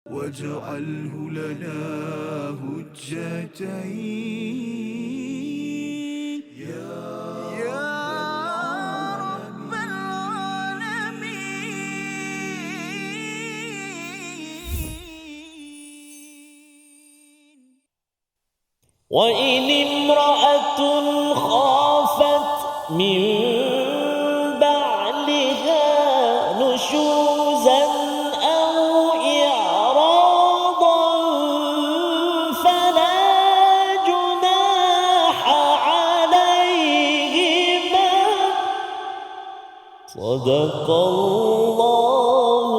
واجعله لنا هجتين يا رب العالمين. وإن امرأة خافت من بعلها نشوزا أو إعراضا فلا جناح عليهما صدق الله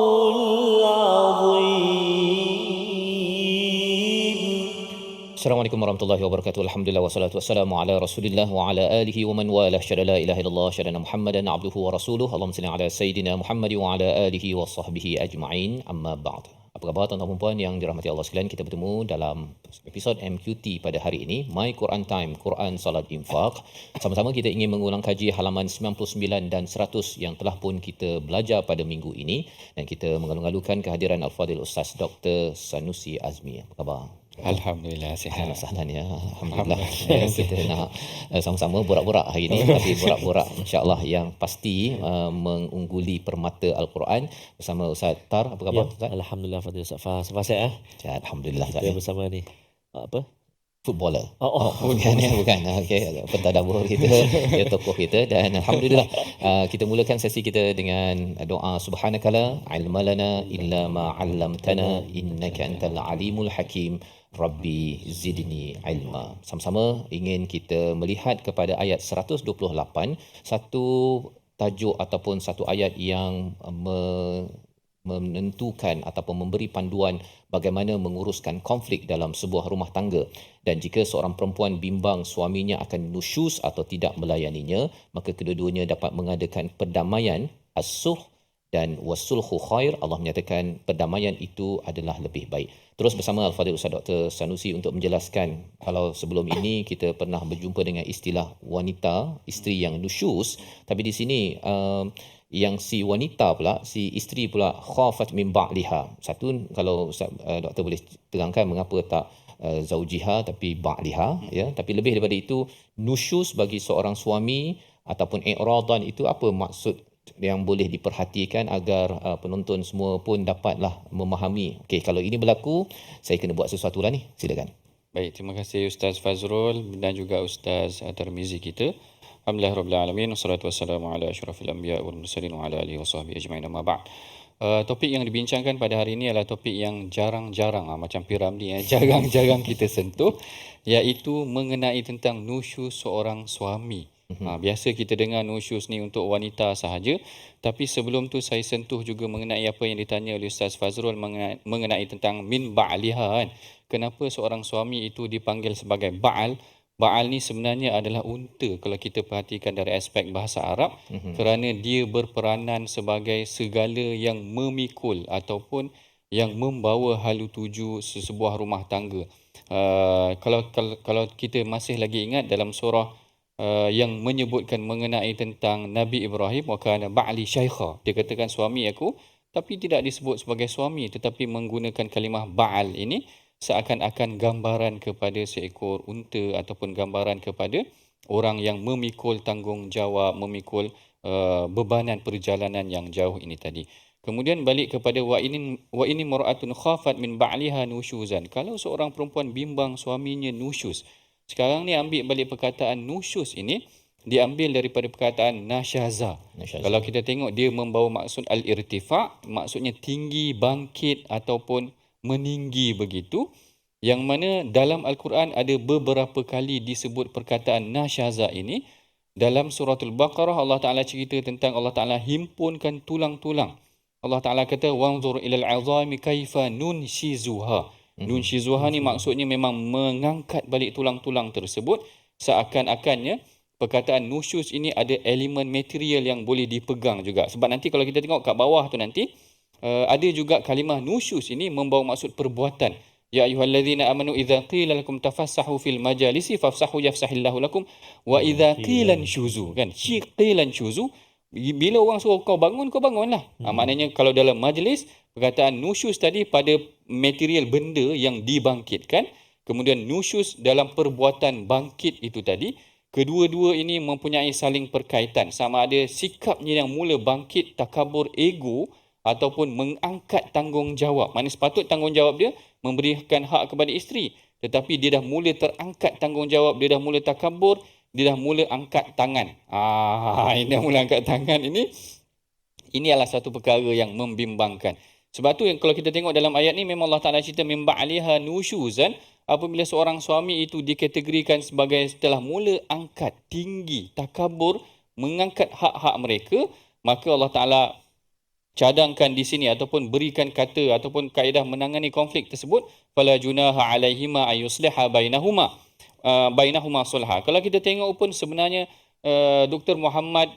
العظيم. Assalamualaikum warahmatullahi wabarakatuh. Alhamdulillah wassalatu wassalamu ala Rasulillah wa ala alihi wa man walah. Syada la ilaha illallah, syada Muhammadan abduhu wa rasuluhu. Allahumma salli ala sayidina Muhammad wa ala alihi wa sahbihi ajma'in. Amma ba'd. Apa khabar tuan-tuan dan puan yang dirahmati Allah sekalian? Kita bertemu dalam episod MQT pada hari ini, My Quran Time, Quran Salat Infaq. Sama-sama kita ingin mengulang kaji halaman 99 dan 100 yang telah pun kita belajar pada minggu ini, dan kita mengalung-alungkan kehadiran Al-Fadhil Ustaz Dr. Sanusi Azmi. Apa khabar? Alhamdulillah sihat. Sahlan ya. Alhamdulillah. Kita nak sama-sama borak-borak hari ini, tapi borak-borak insya-Allah yang pasti mengungguli permata Al-Quran bersama Ustaz Tar. Apa khabar Ustaz? Alhamdulillah Fadil Ustaz. Safa sihat? Sihat alhamdulillah. Kita bersama ni apa? Footballer. Bukan ya, bukan. Okey, pentadabur kita, ya tokoh kita, dan alhamdulillah kita mulakan sesi kita dengan doa subhanakala ilmalana illa ma 'allamtana innaka antal alimul hakim. Rabbi zidni ilma. Sama-sama ingin kita melihat kepada ayat 128, satu tajuk ataupun satu ayat yang menentukan ataupun memberi panduan bagaimana menguruskan konflik dalam sebuah rumah tangga. Dan jika seorang perempuan bimbang suaminya akan nusyus atau tidak melayaninya, maka kedua-duanya dapat mengadakan perdamaian, as-sulh, dan wasulhu khair. Allah menyatakan perdamaian itu adalah lebih baik. Terus bersama Al-Fadhil Ustaz Dr. Sanusi untuk menjelaskan, kalau sebelum ini kita pernah berjumpa dengan istilah wanita, isteri yang nusyus, tapi di sini yang si wanita pula, si isteri pula khafat min ba'liha. Satu, kalau Ustaz Doktor boleh terangkan mengapa tak zaujiha tapi ba'liha, ya. Tapi lebih daripada itu, nusyus bagi seorang suami ataupun i'radan itu apa maksud yang boleh diperhatikan agar penonton semua pun dapatlah memahami. Okey, kalau ini berlaku, saya kena buat sesuatu lah ni. Silakan. Baik, terima kasih Ustaz Fazrul dan juga Ustaz Tarmizi kita. Alhamdulillah rabbil alamin, wassalatu wassalamu ala asyrafil anbiya wal mursalin wa ala alihi wasahbihi ajma'in. Amma ba'd. Topik yang dibincangkan pada hari ini adalah topik yang jarang-jarang macam Piramli jarang-jarang kita sentuh, iaitu mengenai tentang nusyus seorang suami. Biasa kita dengar nusyus ni untuk wanita sahaja, tapi sebelum tu saya sentuh juga mengenai apa yang ditanya oleh Ustaz Fazrul mengenai tentang min ba'liha kan. Kenapa seorang suami itu dipanggil sebagai ba'al? Ba'al ni sebenarnya adalah unta kalau kita perhatikan dari aspek bahasa Arab, kerana dia berperanan sebagai segala yang memikul ataupun yang membawa halu tuju sebuah rumah tangga. Kalau kita masih lagi ingat dalam surah yang menyebutkan mengenai tentang Nabi Ibrahim, wa kana ba'li syaikha, dia katakan suami aku, tapi tidak disebut sebagai suami tetapi menggunakan kalimah ba'al ini seakan-akan gambaran kepada seekor unta ataupun gambaran kepada orang yang memikul tanggungjawab, memikul bebanan perjalanan yang jauh ini tadi. Kemudian balik kepada wa ini mar'atun khafat min ba'liha nusyuzan. Kalau seorang perempuan bimbang suaminya nusyus. Sekarang ni ambil balik perkataan nusyus ini, diambil daripada perkataan nasyaza. Kalau kita tengok dia membawa maksud al-irtifa', maksudnya tinggi, bangkit ataupun meninggi begitu. Yang mana dalam Al-Quran ada beberapa kali disebut perkataan nasyaza ini. Dalam suratul Baqarah Allah Ta'ala cerita tentang Allah Ta'ala himpunkan tulang-tulang. Allah Ta'ala kata wanzur ilal 'azami kaifa nunshizuha. Nunshizuha ni maksudnya memang mengangkat balik tulang-tulang tersebut. Seakan-akannya perkataan nusyus ini ada elemen material yang boleh dipegang juga. Sebab nanti kalau kita tengok kat bawah tu nanti ada juga kalimah nusyus ini membawa maksud perbuatan. Ya ayyuhallazina amanu idza qila lakum tafassahu fil majalisi fafsahu yafsahillahu lakum wa idza qila shuzu, kan? Qilan shuzu, Bila orang suruh kau bangunlah. Maknanya kalau dalam majlis, perkataan nusyus tadi pada material benda yang dibangkitkan, kemudian nusyus dalam perbuatan bangkit itu tadi, kedua-dua ini mempunyai saling perkaitan. Sama ada sikapnya yang mula bangkit takabur ego ataupun mengangkat tanggungjawab. Maksudnya sepatut tanggungjawab dia memberikan hak kepada isteri. Tetapi dia dah mula terangkat tanggungjawab, dia dah mula takabur, dia dah mula angkat tangan. Ini dah mula angkat tangan ini adalah satu perkara yang membimbangkan. Sebab tu kalau kita tengok dalam ayat ni memang Allah Taala cerita min ba'liha nusyuzan, apabila seorang suami itu dikategorikan sebagai setelah mula angkat tinggi, takabur, mengangkat hak-hak mereka, maka Allah Taala cadangkan di sini ataupun berikan kata ataupun kaedah menangani konflik tersebut, fala junaha alaihima ayusliha bainahuma sulha. Kalau kita tengok pun sebenarnya Dr. Muhammad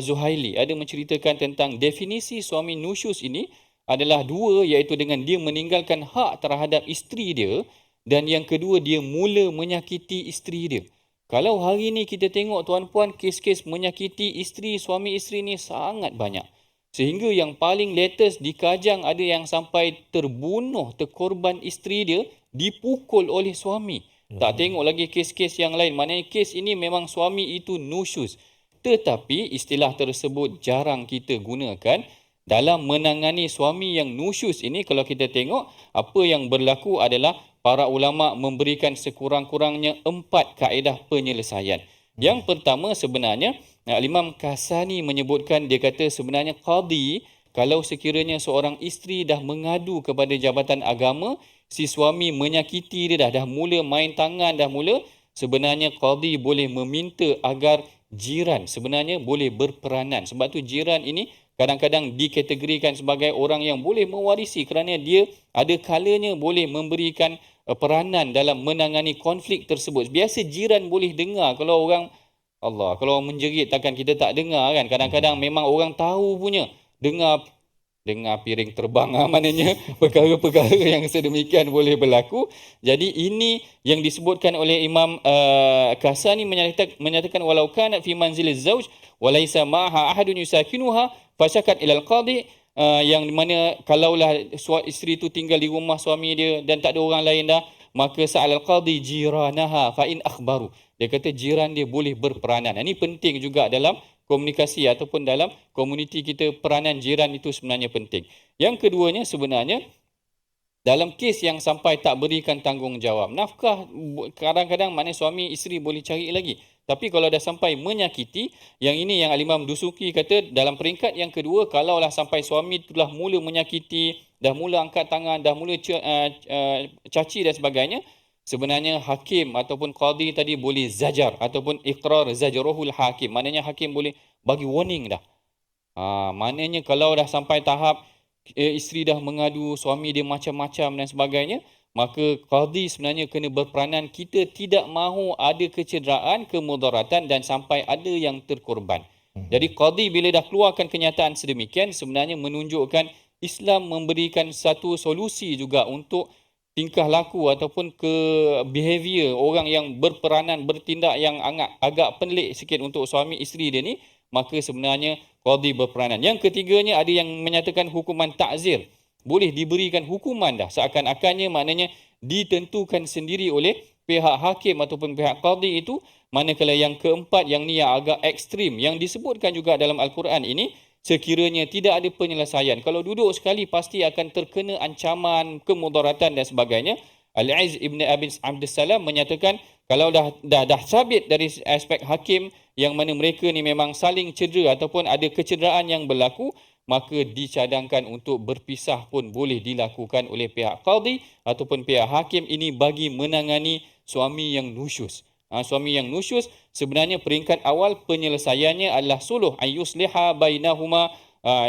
Zuhaili ada menceritakan tentang definisi suami nusyus ini adalah dua, iaitu dengan dia meninggalkan hak terhadap isteri dia, dan yang kedua dia mula menyakiti isteri dia. Kalau hari ni kita tengok tuan-puan, kes-kes menyakiti isteri, suami isteri ni sangat banyak. Sehingga yang paling latest di Kajang ada yang sampai terbunuh, terkorban isteri dia dipukul oleh suami. Tak tengok lagi kes-kes yang lain. Maknanya kes ini memang suami itu nusyus. Tetapi istilah tersebut jarang kita gunakan dalam menangani suami yang nusyus ini. Kalau kita tengok, apa yang berlaku adalah para ulama memberikan sekurang-kurangnya 4 kaedah penyelesaian. Yang pertama sebenarnya, Imam Kasani menyebutkan, dia kata sebenarnya qadi, kalau sekiranya seorang isteri dah mengadu kepada jabatan agama, si suami menyakiti dia dah mula main tangan, sebenarnya qadi boleh meminta agar jiran sebenarnya boleh berperanan. Sebab tu jiran ini kadang-kadang dikategorikan sebagai orang yang boleh mewarisi kerana dia ada kalanya boleh memberikan peranan dalam menangani konflik tersebut. Biasa jiran boleh dengar. Kalau orang kalau menjerit takkan kita tak dengar kan. Kadang-kadang memang orang tahu punya. Dengar piring terbang, maknanya perkara-perkara yang sedemikian boleh berlaku. Jadi ini yang disebutkan oleh Imam Kasani menyatakan walau kanat fi manziliz zauj walaysa ma'aha ahadun yusakinuha fasyakat ilal qadi, yang mana kalaulah isteri itu tinggal di rumah suami dia dan tak ada orang lain dah, maka sa'al qadi jiranaha fa in akhbaru. Dia kata jiran dia boleh berperanan. Ini penting juga dalam komunikasi ataupun dalam komuniti kita, peranan jiran itu sebenarnya penting. Yang keduanya sebenarnya dalam kes yang sampai tak berikan tanggungjawab, nafkah kadang-kadang maknanya suami isteri boleh cari lagi. Tapi kalau dah sampai menyakiti, yang ini yang Al-Imam Dusuki kata dalam peringkat yang kedua, kalaulah sampai suami telah mula menyakiti, dah mula angkat tangan, dah mula caci dan sebagainya, sebenarnya hakim ataupun qadi tadi boleh zajar ataupun iqrar zajruhul hakim. Maknanya hakim boleh bagi warning dah. Maknanya kalau dah sampai tahap isteri dah mengadu, suami dia macam-macam dan sebagainya, maka qadi sebenarnya kena berperanan. Kita tidak mahu ada kecederaan, kemudaratan dan sampai ada yang terkorban. Jadi qadi bila dah keluarkan kenyataan sedemikian, sebenarnya menunjukkan Islam memberikan satu solusi juga untuk tingkah laku ataupun ke behavior orang yang berperanan, bertindak yang agak pelik sikit untuk suami isteri dia ni, maka sebenarnya qadi berperanan. Yang ketiganya ada yang menyatakan hukuman ta'zir. Boleh diberikan hukuman dah. Seakan-akannya maknanya ditentukan sendiri oleh pihak hakim ataupun pihak qadi itu. Manakala yang keempat, yang ni yang agak ekstrim, yang disebutkan juga dalam Al-Quran ini, sekiranya tidak ada penyelesaian, kalau duduk sekali pasti akan terkena ancaman, kemudaratan dan sebagainya. Al-Izz ibn Abdus Salam menyatakan kalau dah sabit dari aspek hakim yang mana mereka ni memang saling cedera ataupun ada kecederaan yang berlaku, maka dicadangkan untuk berpisah pun boleh dilakukan oleh pihak qadi ataupun pihak hakim ini bagi menangani suami yang nusyus. Suami yang nusyus sebenarnya peringkat awal penyelesaiannya adalah suluh ayyusliha bainahuma,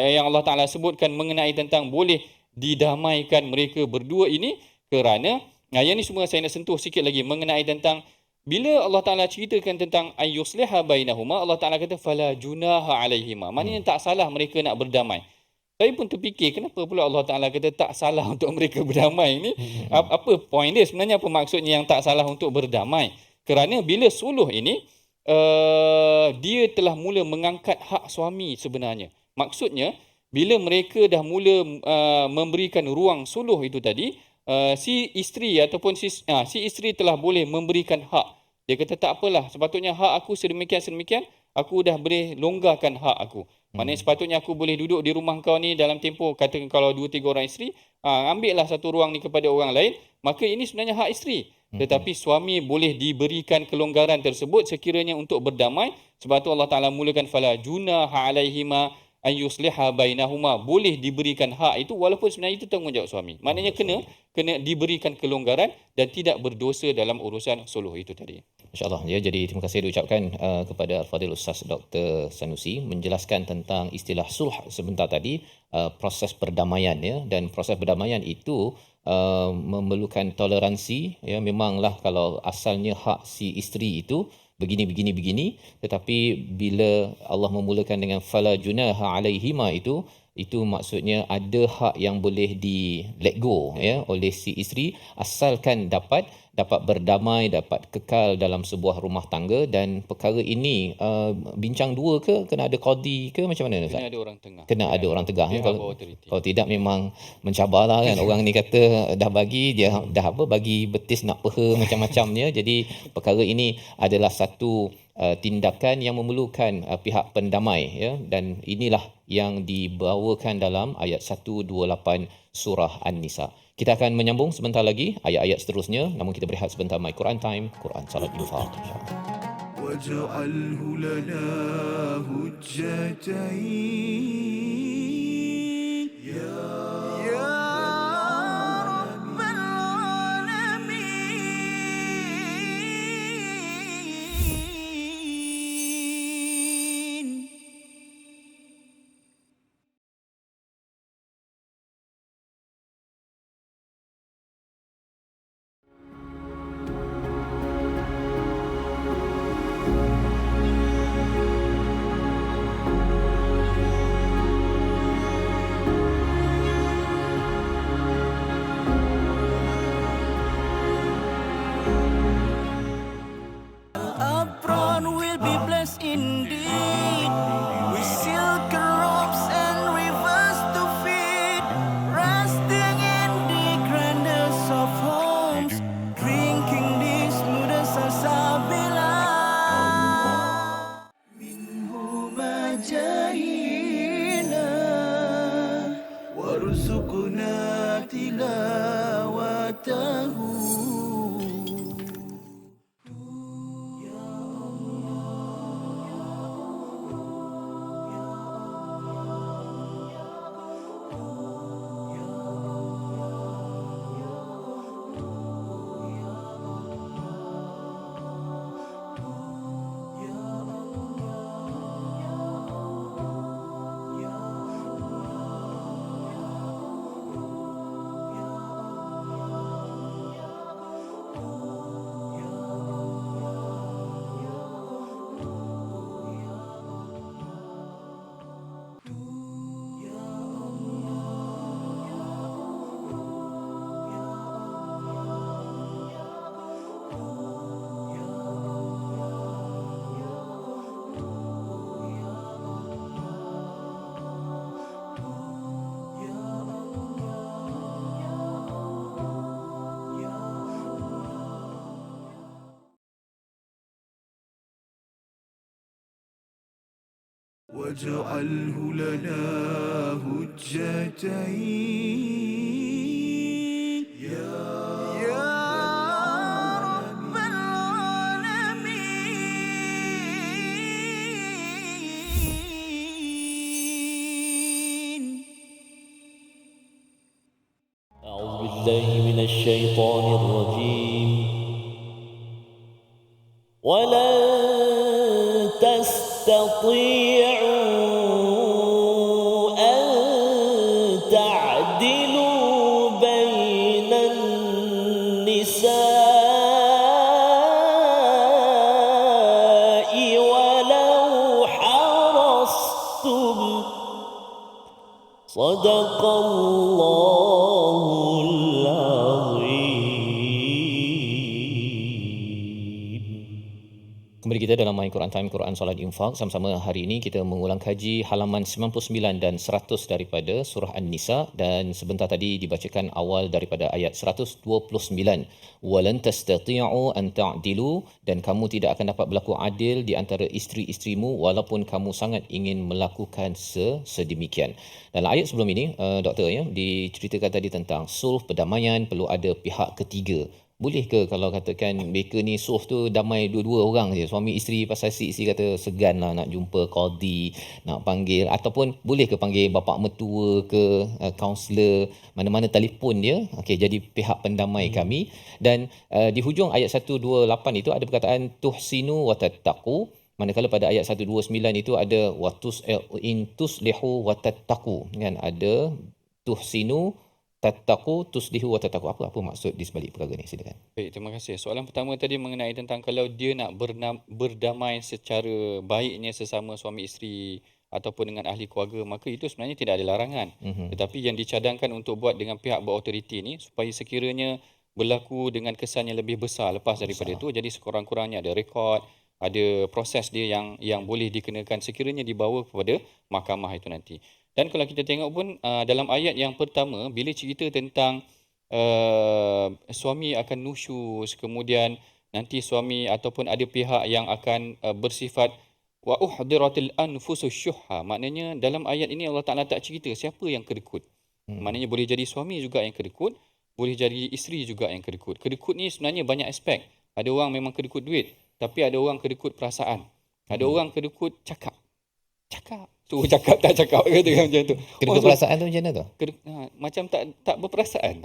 yang Allah Ta'ala sebutkan mengenai tentang boleh didamaikan mereka berdua ini. Kerana yang ini semua saya nak sentuh sikit lagi mengenai tentang bila Allah Ta'ala ceritakan tentang ayyusliha bainahuma, Allah Ta'ala kata fala junaha alaihima, maknanya tak salah mereka nak berdamai. Saya pun terfikir kenapa pula Allah Ta'ala kata tak salah untuk mereka berdamai ni. Apa point dia sebenarnya, apa maksudnya yang tak salah untuk berdamai? Kerana bila suluh ini dia telah mula mengangkat hak suami sebenarnya. Maksudnya, bila mereka dah mula memberikan ruang suluh itu tadi, si isteri ataupun si isteri telah boleh memberikan hak. Dia kata tak apalah, sepatutnya hak aku sedemikian, aku dah boleh longgarkan hak aku. Maknanya sepatutnya aku boleh duduk di rumah kau ni dalam tempoh, katakan kalau 2-3 orang isteri, ambillah satu ruang ni kepada orang lain, maka ini sebenarnya hak isteri. Tetapi suami boleh diberikan kelonggaran tersebut sekiranya untuk berdamai, sebab tu Allah Taala mulakan fala junaha alaihima an yusliha bainahuma, boleh diberikan hak itu walaupun sebenarnya itu tanggungjawab suami. Maknanya kena diberikan kelonggaran dan tidak berdosa dalam urusan suluh itu tadi. InsyaAllah. Ya, jadi terima kasih diucapkan kepada Al-Fadhil Ustaz Dr. Sanusi menjelaskan tentang istilah sulh sebentar tadi, proses perdamaian, ya, dan proses perdamaian itu memerlukan toleransi, ya. Memanglah kalau asalnya hak si isteri itu begini, tetapi bila Allah memulakan dengan fala junaha alaihima itu maksudnya ada hak yang boleh di let go, ya, oleh si isteri asalkan dapat berdamai, dapat kekal dalam sebuah rumah tangga. Dan perkara ini bincang dua ke, kena ada qadi ke, macam mana Ustaz? Kena ada orang tengah. Kena ada orang tegah, ya. Kalau tidak memang mencabarlah kan. Orang ni kata dah bagi, dia dah bagi betis nak peha macam-macamnya. Jadi perkara ini adalah satu tindakan yang memerlukan pihak pendamai, ya, dan inilah yang dibawakan dalam ayat 128 surah An-Nisa. Kita akan menyambung sebentar lagi ayat-ayat seterusnya, namun kita berehat sebentar. My Quran Time, Quran Salat Infaq, insya-Allah. واجعله لنا هجتين يا رب العالمين. Apron will be blessed indeed with silk robes and rivers to feed, resting in the grandest of homes, drinking the smoothest salsabila. Minhu majahina warzuqna tilawatahu. واجعله لنا هجتين يا رب العالمين. أعوذ بالله من الشيطان الرجيم. ولن تستطيعوا أن تعدلوا بين النساء ولو حرصتم. صدق الله العظيم. Kembali kita dalam My Quran Time, Quran Solat Infak. Sama-sama hari ini kita mengulang kaji halaman 99 dan 100 daripada surah An-Nisa, dan sebentar tadi dibacakan awal daripada ayat 129. Walan tastati'u an ta'dilu, dan kamu tidak akan dapat berlaku adil di antara isteri-isterimu walaupun kamu sangat ingin melakukan sedemikian. Dalam ayat sebelum ini, doktor ya, diceritakan tadi tentang sulh, perdamaian, perlu ada pihak ketiga. Boleh ke kalau katakan mereka ni sulh tu damai dua-dua orang je, suami isteri, pasal si isteri kata segan lah nak jumpa qadi, nak panggil, ataupun boleh ke panggil bapak mertua ke, kaunselor, mana-mana telefon dia, okey, jadi pihak pendamai kami. Dan di hujung ayat 128 itu ada perkataan tuhsinu wa tattaqu, manakala pada ayat 129 itu ada watus in tuslihu wa tattaqu, kan, ada tuhsinu tattaqu tuslihu wa tattaqu. Apa maksud di sebalik perkara ni? Silakan. Baik, terima kasih. Soalan pertama tadi mengenai tentang kalau dia nak berdamai secara baiknya sesama suami isteri ataupun dengan ahli keluarga, maka itu sebenarnya tidak ada larangan. Tetapi yang dicadangkan untuk buat dengan pihak berautoriti ni supaya sekiranya berlaku dengan kesan yang lebih besar lepas daripada itu, jadi sekurang-kurangnya ada rekod, ada proses dia yang boleh dikenakan sekiranya dibawa kepada mahkamah itu nanti. Dan kalau kita tengok pun dalam ayat yang pertama, bila cerita tentang suami akan nusyus, kemudian nanti suami ataupun ada pihak yang akan bersifat wa uhdiratil anfusus syuhha, maknanya dalam ayat ini Allah Taala tak cerita siapa yang kedekut. Maknanya boleh jadi suami juga yang kedekut, boleh jadi isteri juga yang kedekut. Kedekut ni sebenarnya banyak aspek. Ada orang memang kedekut duit, tapi ada orang kedekut perasaan. Ada orang kedekut cakap. Suruh cakap tak cakap, katakan macam tu. Kedekut perasaan tu macam mana tu? Macam tak berperasaan.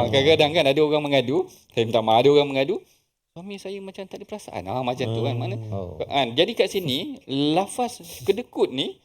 Kadang-kadang kan ada orang mengadu, saya minta maaf, ada orang mengadu, suami saya macam tak ada perasaan. Macam tu kan. Mana? Jadi kat sini lafaz kedekut ni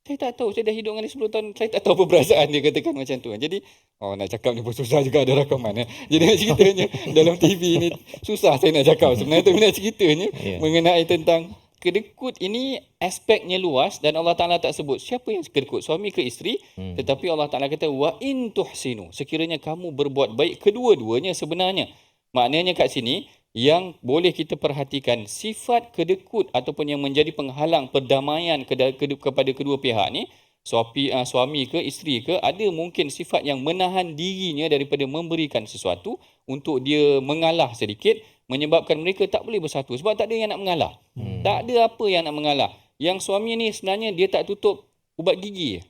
saya tak tahu, saya dah hidup dengan dia 10 tahun, saya tak tahu apa perasaan dia, katakan macam tu. Jadi nak cakap ni pun susah juga, ada rakaman. Jadi nak ceritanya dalam TV ni susah saya nak cakap. Sebenarnya tu nak ceritanya mengenai tentang kedekut ini aspeknya luas dan Allah Ta'ala tak sebut siapa yang kedekut, suami ke isteri, tetapi Allah Ta'ala kata wa in tuhsinu, sekiranya kamu berbuat baik, kedua-duanya sebenarnya. Maknanya kat sini yang boleh kita perhatikan sifat kedekut ataupun yang menjadi penghalang perdamaian kepada kedua pihak ni, suami ke isteri ke, ada mungkin sifat yang menahan dirinya daripada memberikan sesuatu untuk dia mengalah sedikit, menyebabkan mereka tak boleh bersatu sebab tak ada yang nak mengalah. Tak ada apa yang nak mengalah. Yang suami ni sebenarnya dia tak tutup ubat gigi.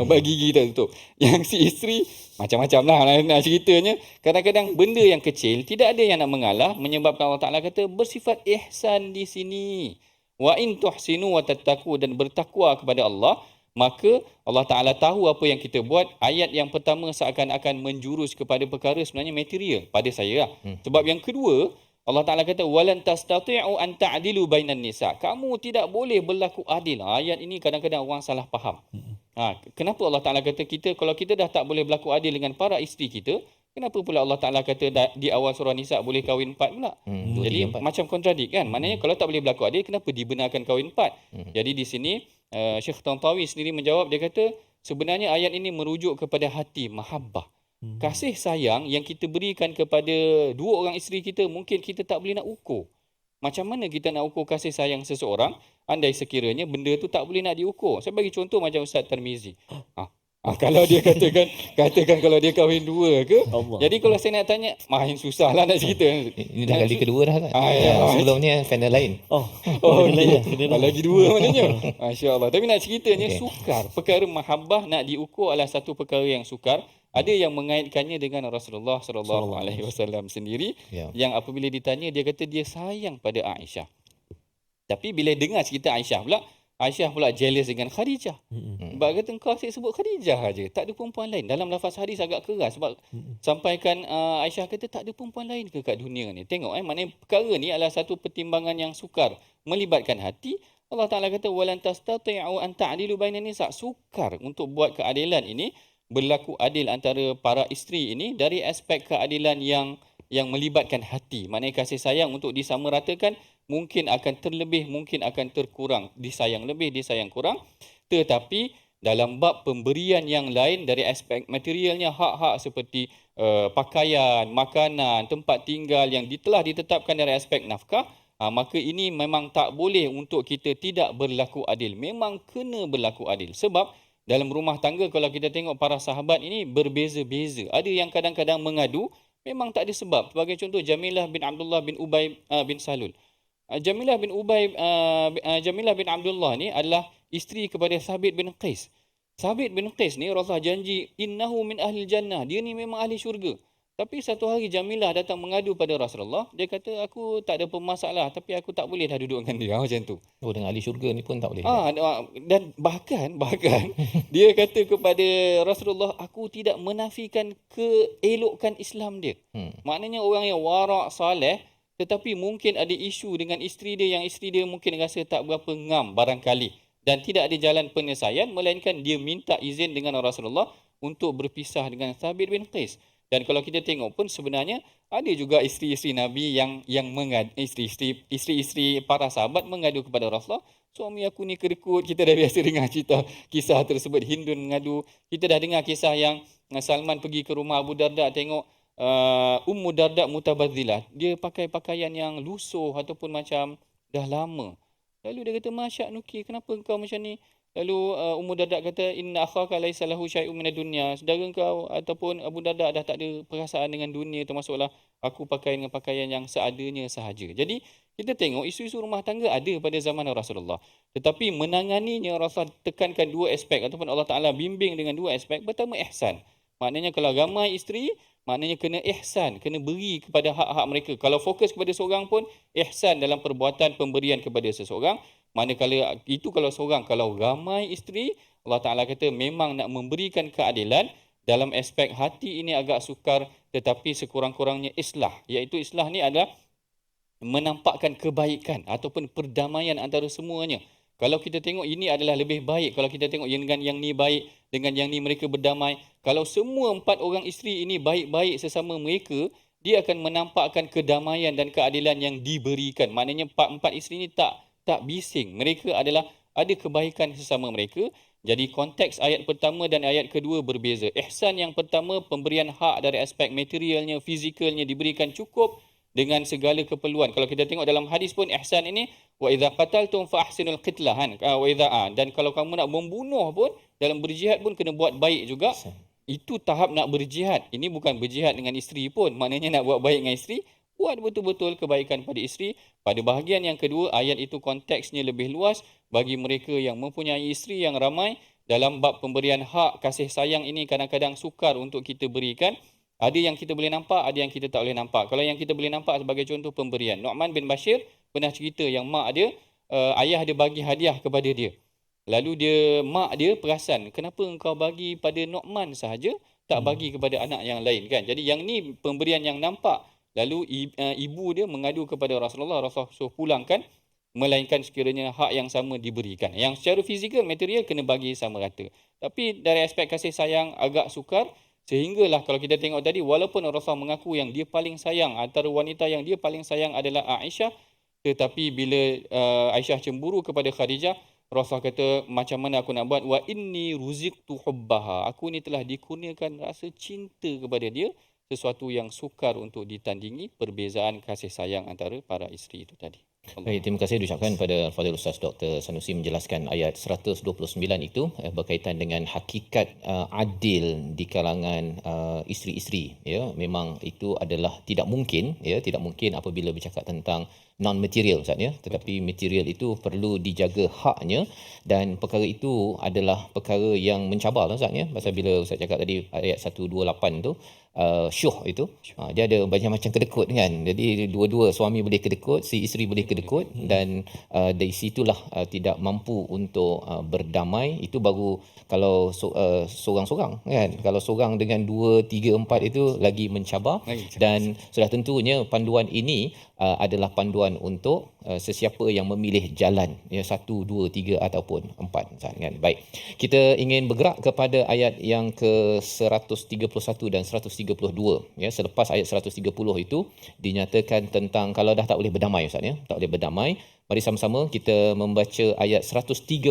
Ubat gigi tak tutup. Yang si isteri macam-macam lah nak ceritanya. Kadang-kadang benda yang kecil tidak ada yang nak mengalah, menyebabkan Allah Ta'ala kata bersifat ihsan di sini. Wa in tuhsinu wa tattaqu, dan bertakwa kepada Allah, maka Allah Ta'ala tahu apa yang kita buat. Ayat yang pertama seakan-akan menjurus kepada perkara sebenarnya material pada saya lah. Sebab yang kedua, Allah Ta'ala kata walan tastati'u an ta'dilu bainan nisa, kamu tidak boleh berlaku adil. Ayat ini kadang-kadang orang salah faham. Kenapa Allah Ta'ala kata kalau kita dah tak boleh berlaku adil dengan para isteri kita, kenapa pula Allah Ta'ala kata di awal surah Nisa boleh kahwin 4 pula? Jadi macam kontradik kan. Maknanya kalau tak boleh berlaku adil, kenapa dibenarkan kahwin 4? Jadi di sini Syekh Tantawi sendiri menjawab, dia kata sebenarnya ayat ini merujuk kepada hati mahabbah. Kasih sayang yang kita berikan kepada dua orang isteri kita, mungkin kita tak boleh nak ukur. Macam mana kita nak ukur kasih sayang seseorang andai sekiranya benda tu tak boleh nak diukur? Saya bagi contoh macam Ustaz Tarmizi. Kalau dia katakan kalau dia kahwin 2 ke, Allah. Jadi kalau saya nak tanya, main susah lah nak cerita. Ini dah kali kedua dah kan? Sebelum ni fan lain. Lagi 2 maknanya. Masya-Allah. Tapi nak ceritanya sukar. Perkara mahabbah nak diukur adalah satu perkara yang sukar. Ada yang mengaitkannya dengan Rasulullah sallallahu alaihi wasallam sendiri, yang apabila ditanya dia kata dia sayang pada Aisyah. Tapi bila dengar cerita Aisyah pula jealous dengan Khadijah. Sebab kata engkau asyik sebut Khadijah aja, tak ada perempuan lain. Dalam lafaz hadis agak keras sebab sampaikan Aisyah kata tak ada perempuan lain ke kat dunia ni. Tengok maknanya perkara ni adalah satu pertimbangan yang sukar, melibatkan hati. Allah Taala kata walan tastati'u an ta'dilu bainan nisa, sukar untuk buat keadilan ini, berlaku adil antara para isteri ini dari aspek keadilan yang melibatkan hati. Maknanya kasih sayang untuk disamaratakan mungkin akan terlebih, mungkin akan terkurang, disayang lebih, disayang kurang. Tetapi dalam bab pemberian yang lain dari aspek materialnya, hak-hak seperti pakaian, makanan, tempat tinggal yang telah ditetapkan dari aspek nafkah, Maka ini memang tak boleh untuk kita tidak berlaku adil. Memang kena berlaku adil. Sebab dalam rumah tangga kalau kita tengok para sahabat ini berbeza-beza. Ada yang kadang-kadang mengadu, memang tak ada sebab. Sebagai contoh Jamilah bin Abdullah bin Ubay bin Salul. Jamilah bin Abdullah ni adalah isteri kepada Thabit bin Qais. Thabit bin Qais ni Rasulullah janji innahu min ahli jannah. Dia ni memang ahli syurga. Tapi satu hari Jamilah datang mengadu pada Rasulullah. Dia kata aku tak ada pemasalah tapi aku tak boleh dah duduk dengan dia. Macam tu. Oh, dengan ahli syurga ni pun tak boleh. Dan bahkan dia kata kepada Rasulullah, aku tidak menafikan keelokan Islam dia. Maknanya orang yang warak, saleh, tetapi mungkin ada isu dengan isteri dia yang isteri dia mungkin rasa tak berapa ngam barangkali. Dan tidak ada jalan penyelesaian, melainkan dia minta izin dengan Rasulullah untuk berpisah dengan Thabit bin Qais. Dan kalau kita tengok pun sebenarnya ada juga isteri-isteri Nabi yang isteri-isteri para sahabat mengadu kepada Rasulullah, suami aku ni kedekut. Kita dah biasa dengar cerita kisah tersebut, Hindun mengadu. Kita dah dengar kisah yang Salman pergi ke rumah Abu Darda tengok Ummu Darda mutabadzilah. Dia pakai pakaian yang lusuh ataupun macam dah lama. Lalu dia kata, "Masya Nuki, kenapa engkau macam ni?" Lalu Ummu Darda kata, "Inna akhaka laisa lahu syai'un minad dunya." Saudara engkau ataupun Abu Darda dah tak ada perasaan dengan dunia, termasuklah aku pakai dengan pakaian yang seadanya sahaja. Jadi kita tengok isu-isu rumah tangga ada pada zaman Rasulullah. Tetapi menanganinya Rasulullah tekankan dua aspek ataupun Allah Taala bimbing dengan dua aspek. Pertama, ihsan. Maknanya kalau ramai isteri, maknanya kena ihsan, kena beri kepada hak-hak mereka. Kalau fokus kepada seorang pun, ihsan dalam perbuatan pemberian kepada seseorang. Manakala itu kalau seorang, kalau ramai isteri, Allah Ta'ala kata memang nak memberikan keadilan. Dalam aspek hati ini agak sukar, tetapi sekurang-kurangnya islah. Iaitu islah ni adalah menampakkan kebaikan ataupun perdamaian antara semuanya. Kalau kita tengok ini adalah lebih baik. Kalau kita tengok dengan yang ni baik, dengan yang ni mereka berdamai. Kalau semua 4 orang isteri ini baik-baik sesama mereka, dia akan menampakkan kedamaian dan keadilan yang diberikan. Maknanya 4 isteri ini tak bising. Mereka adalah ada kebaikan sesama mereka. Jadi konteks ayat pertama dan ayat kedua berbeza. Ihsan yang pertama, pemberian hak dari aspek materialnya, fizikalnya diberikan cukup dengan segala keperluan. Kalau kita tengok dalam hadis pun ihsan ini, wa idza qataltum fa ahsinul qitlah, dan kalau kamu nak membunuh pun dalam berjihad pun kena buat baik juga. Itu tahap nak berjihad. Ini bukan berjihad dengan isteri pun. Maknanya nak buat baik dengan isteri, buat betul-betul kebaikan pada isteri. Pada bahagian yang kedua, ayat itu konteksnya lebih luas bagi mereka yang mempunyai isteri yang ramai. Dalam bab pemberian hak, kasih sayang ini kadang-kadang sukar untuk kita berikan. Ada yang kita boleh nampak, ada yang kita tak boleh nampak. Kalau yang kita boleh nampak sebagai contoh pemberian, Nu'man bin Bashir pernah cerita yang mak dia, ayah dia bagi hadiah kepada dia. Lalu mak dia perasan, kenapa engkau bagi pada Nu'man sahaja, tak bagi kepada anak yang lain kan? Jadi yang ni pemberian yang nampak. Lalu ibu dia mengadu kepada Rasulullah suruh pulangkan, melainkan sekiranya hak yang sama diberikan. Yang secara fizikal, material kena bagi sama rata. Tapi dari aspek kasih sayang agak sukar, sehinggalah kalau kita tengok tadi, walaupun Rasulullah mengaku yang dia paling sayang, antara wanita yang dia paling sayang adalah Aisyah, tetapi bila Aisyah cemburu kepada Khadijah, Rasulullah kata, macam mana aku nak buat? Wa inni ruziqtu hubbaha. Aku ni telah dikurniakan rasa cinta kepada dia, sesuatu yang sukar untuk ditandingi perbezaan kasih sayang antara para isteri itu tadi. Baik, terima kasih diucapkan pada Al-Fadhil Ustaz Dr. Sanusi menjelaskan ayat 129 itu berkaitan dengan hakikat adil di kalangan isteri-isteri, ya. Memang itu adalah tidak mungkin, ya, tidak mungkin apabila bercakap tentang non material, Ustaz, ya, tetapi material itu perlu dijaga haknya, dan perkara itu adalah perkara yang mencabar, Ustaz, ya. Pasal bila Ustaz cakap tadi ayat 128 tu, syuh itu, dia ada banyak macam kedekut kan. Jadi dua-dua suami boleh kedekut, si isteri boleh kedekut, dan dari situlah tidak mampu untuk berdamai. Itu baru kalau seorang-seorang kan. Kalau seorang dengan 2, 3, 4 itu lagi mencabar. Dan sudah tentunya panduan ini adalah panduan untuk sesiapa yang memilih jalan, ya, 1, 2, 3 ataupun 4 kan. Baik, kita ingin bergerak kepada ayat yang ke-131 dan 132, ya. Selepas ayat 130 itu dinyatakan tentang kalau dah tak boleh berdamai, Ustaz, ya, tak boleh berdamai. Mari sama-sama kita membaca ayat 132,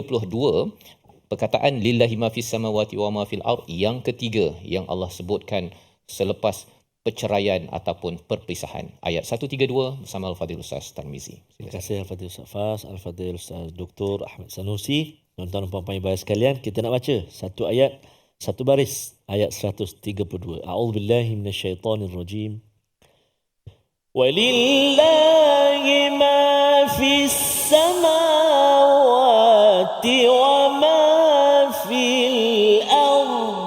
perkataan lillahi ma fis samawati wa ma fil ard yang ketiga yang Allah sebutkan selepas perceraian ataupun perpisahan. Ayat 132 bersama Al-Fadhil Ustaz Tarmizi. Terima kasih Al-Fadhil Ustaz Fas, Al-Fadhil Ustaz Dr. Ahmad Sanusi. Tuan-tuan dan puan-puan ibu sekalian, kita nak baca satu ayat, satu baris, ayat 132. A'udzubillahi minasyaitonirrajim. ولله ما في السماوات وما في الأرض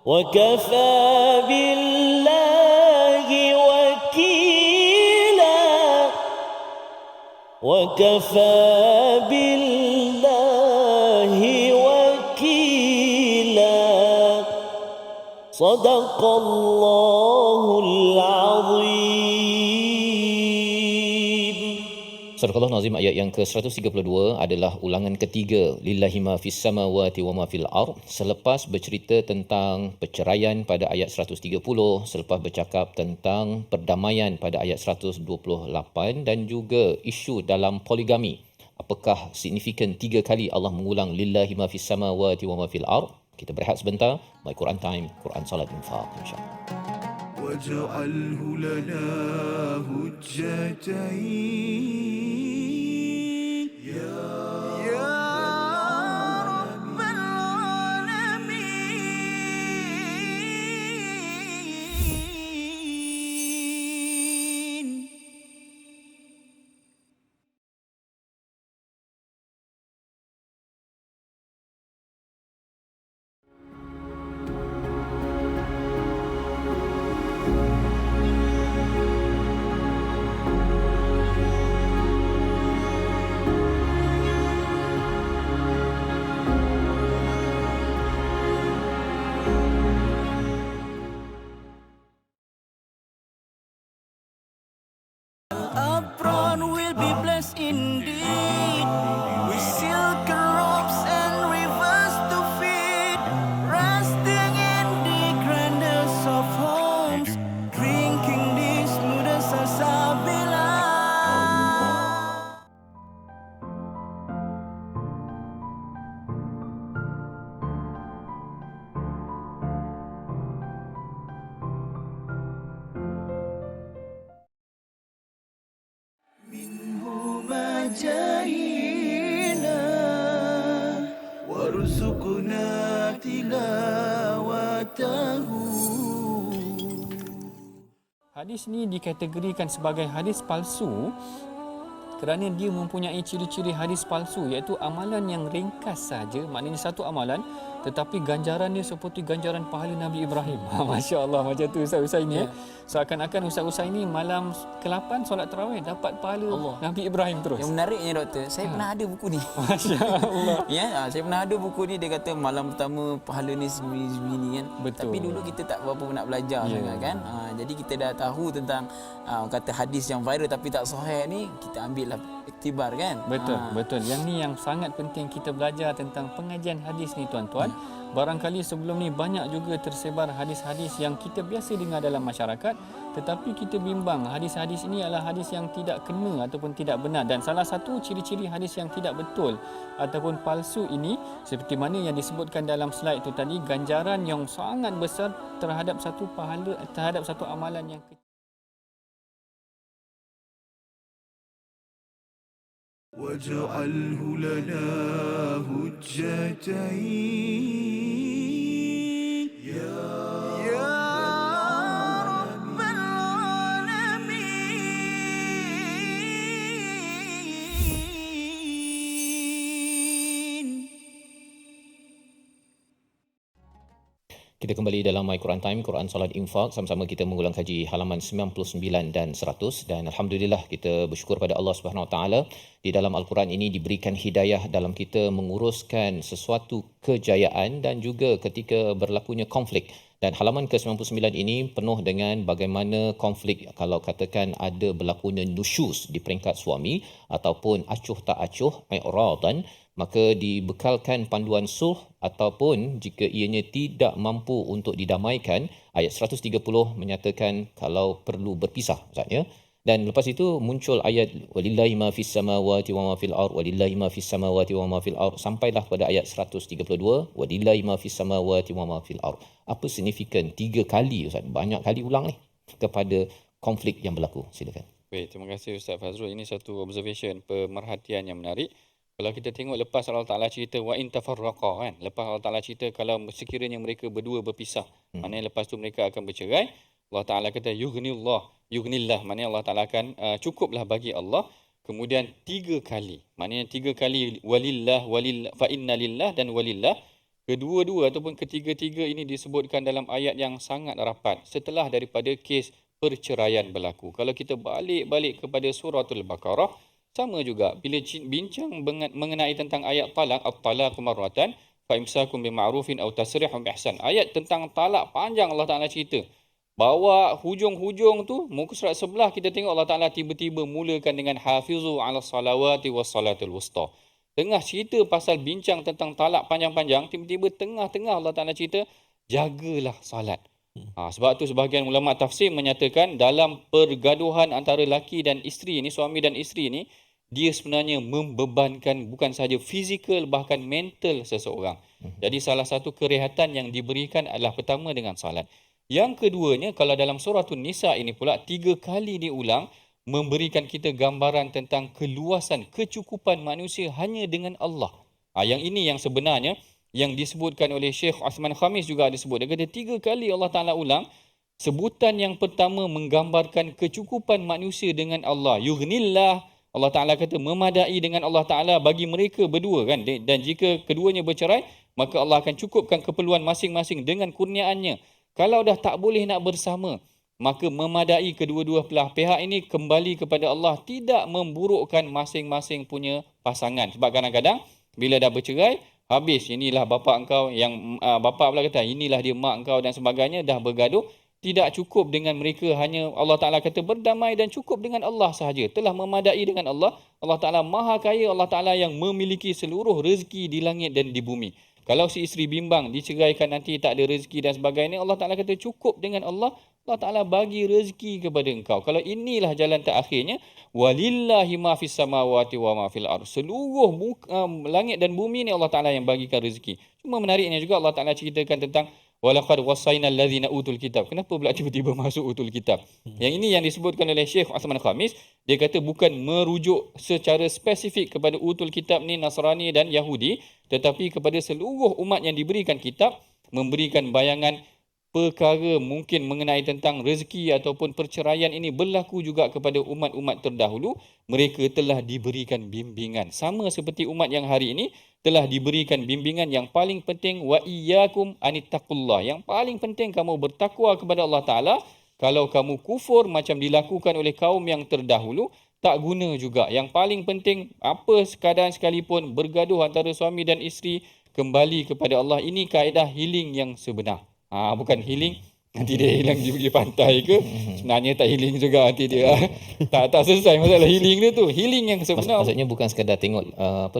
وكفى بالله وكيلا وكفى بالله وكيلا صدق الله العظيم. Surah Al-Nazim ayat yang ke-132 adalah ulangan ketiga lillahi ma fis samawati wa ma fil ard, selepas bercerita tentang perceraian pada ayat 130, selepas bercakap tentang perdamaian pada ayat 128 dan juga isu dalam poligami. Apakah signifikan 3 kali Allah mengulang lillahi ma fis samawati wa ma fil ard? Kita berehat sebentar. My Quran Time, Quran Salat Infaq, insya-Allah. واجعله لنا هجتين يا رب العالمين. Apron will be blessed indeed with silk robes and rivers to feed, resting in the grandest of homes, drinking the smoothest salsabila. جاهينا وارزقنا تلاوته. Hadis ni dikategorikan sebagai hadis palsu kerana dia mempunyai ciri-ciri hadis palsu, iaitu amalan yang ringkas saja, maknanya satu amalan tetapi ganjaran dia seperti ganjaran pahala Nabi Ibrahim. Masya Allah, macam tu Ustaz ini. Seakan-akan Ustaz ini malam ke-8 solat tarawih dapat pahala Allah. Nabi Ibrahim terus. Yang menariknya doktor, saya pernah ada buku ni. Masya Allah. Saya pernah ada buku ni, dia kata malam pertama pahala ni segini kan. Betul. Tapi dulu kita tak berapa nak belajar sangat kan. Jadi kita dah tahu tentang kata hadis yang viral tapi tak sahih ni, kita ambil lah iktibar kan. Betul. Yang ni yang sangat penting kita belajar tentang pengajian hadis ni tuan-tuan. Barangkali sebelum ni banyak juga tersebar hadis-hadis yang kita biasa dengar dalam masyarakat, tetapi kita bimbang hadis-hadis ini adalah hadis yang tidak kena ataupun tidak benar. Dan salah satu ciri-ciri hadis yang tidak betul ataupun palsu ini, seperti mana yang disebutkan dalam slide itu tadi, ganjaran yang sangat besar terhadap satu pahala, terhadap satu amalan yang kecil. واجعله لنا هجتين يا رب العالمين. Kita kembali dalam My Quran Time, Quran Salat Infaq. Sama-sama kita mengulang kaji halaman 99 dan 100. Dan Alhamdulillah kita bersyukur pada Allah Subhanahu Wa Taala, di dalam Al-Quran ini diberikan hidayah dalam kita menguruskan sesuatu kejayaan dan juga ketika berlakunya konflik. Dan halaman ke-99 ini penuh dengan bagaimana konflik, kalau katakan ada berlakunya nusyus di peringkat suami ataupun acuh tak acuh, i'radan, maka dibekalkan panduan sulh, ataupun jika ianya tidak mampu untuk didamaikan, ayat 130 menyatakan kalau perlu berpisah, maksudnya. Dan lepas itu muncul ayat walillahi ma fis samawati wa ma fil ard, walillahi ma fis samawati wa ma fil ard, sampailah pada ayat 132 walillahi ma fis samawati wa ma fil ard. Apa signifikan 3 kali Ustaz? Banyak kali ulang ni kepada konflik yang berlaku. Silakan. Baik, terima kasih Ustaz Fazrul. Ini satu observation, pemerhatian yang menarik. Kalau kita tengok lepas Allah Ta'ala cerita wa in tafarraqa kan. Lepas Allah Ta'ala cerita kalau sekiranya mereka berdua berpisah. Maknanya lepas tu mereka akan bercerai. Allah Ta'ala kata yughnillah. Maknanya Allah Ta'ala akan cukuplah bagi Allah. Kemudian 3 kali. Maknanya 3 kali walillah, fa inna lillah dan walillah. Kedua-dua ataupun ketiga-tiga ini disebutkan dalam ayat yang sangat rapat. Setelah daripada kes perceraian berlaku. Kalau kita balik kepada suratul Baqarah, sama juga bila bincang mengenai tentang ayat talak, at-talaqu marratan fa imsakum bima'rufin aw tasrihun biihsan. Ayat tentang talak panjang Allah Taala cerita. Bawa hujung-hujung tu muka surat sebelah kita tengok Allah Taala tiba-tiba mulakan dengan hafizu 'ala salawati was salatul wusta. Tengah cerita pasal bincang tentang talak panjang-panjang, tiba-tiba tengah-tengah Allah Taala cerita jagalah salat. Sebab tu sebahagian ulama tafsir menyatakan dalam pergaduhan antara laki dan isteri ni, suami dan isteri ni, dia sebenarnya membebankan bukan sahaja fizikal bahkan mental seseorang. Jadi salah satu kerehatan yang diberikan adalah pertama dengan salat. Yang keduanya kalau dalam suratul Nisa ini pula 3 kali diulang memberikan kita gambaran tentang keluasan kecukupan manusia hanya dengan Allah. Yang ini yang sebenarnya yang disebutkan oleh Syekh Osman Khamis juga disebut. Dia kata 3 kali Allah Ta'ala ulang. Sebutan yang pertama menggambarkan kecukupan manusia dengan Allah. Yughnillah. Allah Ta'ala kata memadai dengan Allah Ta'ala bagi mereka berdua kan. Dan jika keduanya bercerai, maka Allah akan cukupkan keperluan masing-masing dengan kurniaannya. Kalau dah tak boleh nak bersama, maka memadai kedua-dua belah pihak ini kembali kepada Allah. Tidak memburukkan masing-masing punya pasangan. Sebab kadang-kadang bila dah bercerai, habis inilah bapa engkau yang bapa pula kata inilah dia mak engkau dan sebagainya, dah bergaduh. Tidak cukup dengan mereka hanya Allah Ta'ala kata berdamai dan cukup dengan Allah sahaja. Telah memadai dengan Allah. Allah Ta'ala maha kaya, Allah Ta'ala yang memiliki seluruh rezeki di langit dan di bumi. Kalau si isteri bimbang diceraikan nanti tak ada rezeki dan sebagainya, Allah Ta'ala kata cukup dengan Allah. Allah Ta'ala bagi rezeki kepada engkau. Kalau inilah jalan terakhirnya, walillahi ma fis samawati wa ma fil ard. Seluruh langit dan bumi ni Allah Ta'ala yang bagikan rezeki. Cuma menariknya juga Allah Ta'ala ceritakan tentang walaqad wasainal ladzina utul kitab. Kenapa pula tiba-tiba masuk utul kitab? Yang ini yang disebutkan oleh Syekh Osman Khamis. Dia kata bukan merujuk secara spesifik kepada utul kitab ni Nasrani dan Yahudi, tetapi kepada seluruh umat yang diberikan kitab, memberikan bayangan perkara mungkin mengenai tentang rezeki ataupun perceraian ini berlaku juga kepada umat-umat terdahulu. Mereka telah diberikan bimbingan. Sama seperti umat yang hari ini telah diberikan bimbingan yang paling penting wa iyyakum anittaqullah. Yang paling penting kamu bertakwa kepada Allah Ta'ala. Kalau kamu kufur macam dilakukan oleh kaum yang terdahulu, tak guna juga. Yang paling penting apa keadaan sekalipun bergaduh antara suami dan isteri, kembali kepada Allah. Ini kaedah healing yang sebenar. Bukan healing nanti dia hilang pergi pantai ke, sebenarnya tak healing juga nanti dia tak selesai masalah healing dia tu. Healing yang sebenar Maksudnya bukan sekadar tengok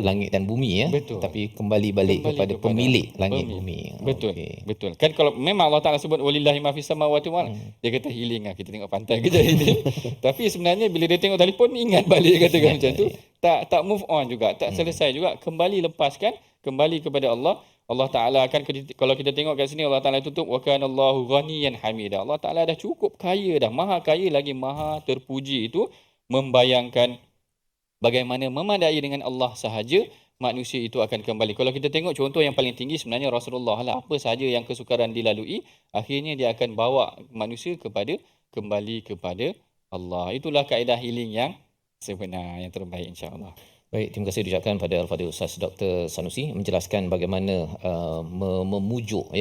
langit dan bumi ya, betul, tapi kembali balik kepada pemilik langit bumi. Betul. Betul. Kan kalau memang Allah Taala sebut walillahi ma fis samawati wal dia kata healing kita tengok pantai kita healing. Tapi sebenarnya bila dia tengok telefon ingat balik katakan macam tu, tak move on juga, tak selesai juga, kembali lepaskan, kembali kepada Allah. Allah Ta'ala akan, kalau kita tengok kat sini Allah Ta'ala tutup wa kana Allahu ghaniyan hamida. Allah Ta'ala dah cukup kaya dah, maha kaya lagi maha terpuji. Itu membayangkan bagaimana memadai dengan Allah sahaja manusia itu akan kembali. Kalau kita tengok contoh yang paling tinggi sebenarnya Rasulullah lah, apa sahaja yang kesukaran dilalui, akhirnya dia akan bawa manusia kembali kepada Allah. Itulah kaedah healing yang sebenar, yang terbaik insya-Allah. Baik, terima kasih diucapkan pada Al-Fadhil Ustaz Dr. Sanusi menjelaskan bagaimana memujuk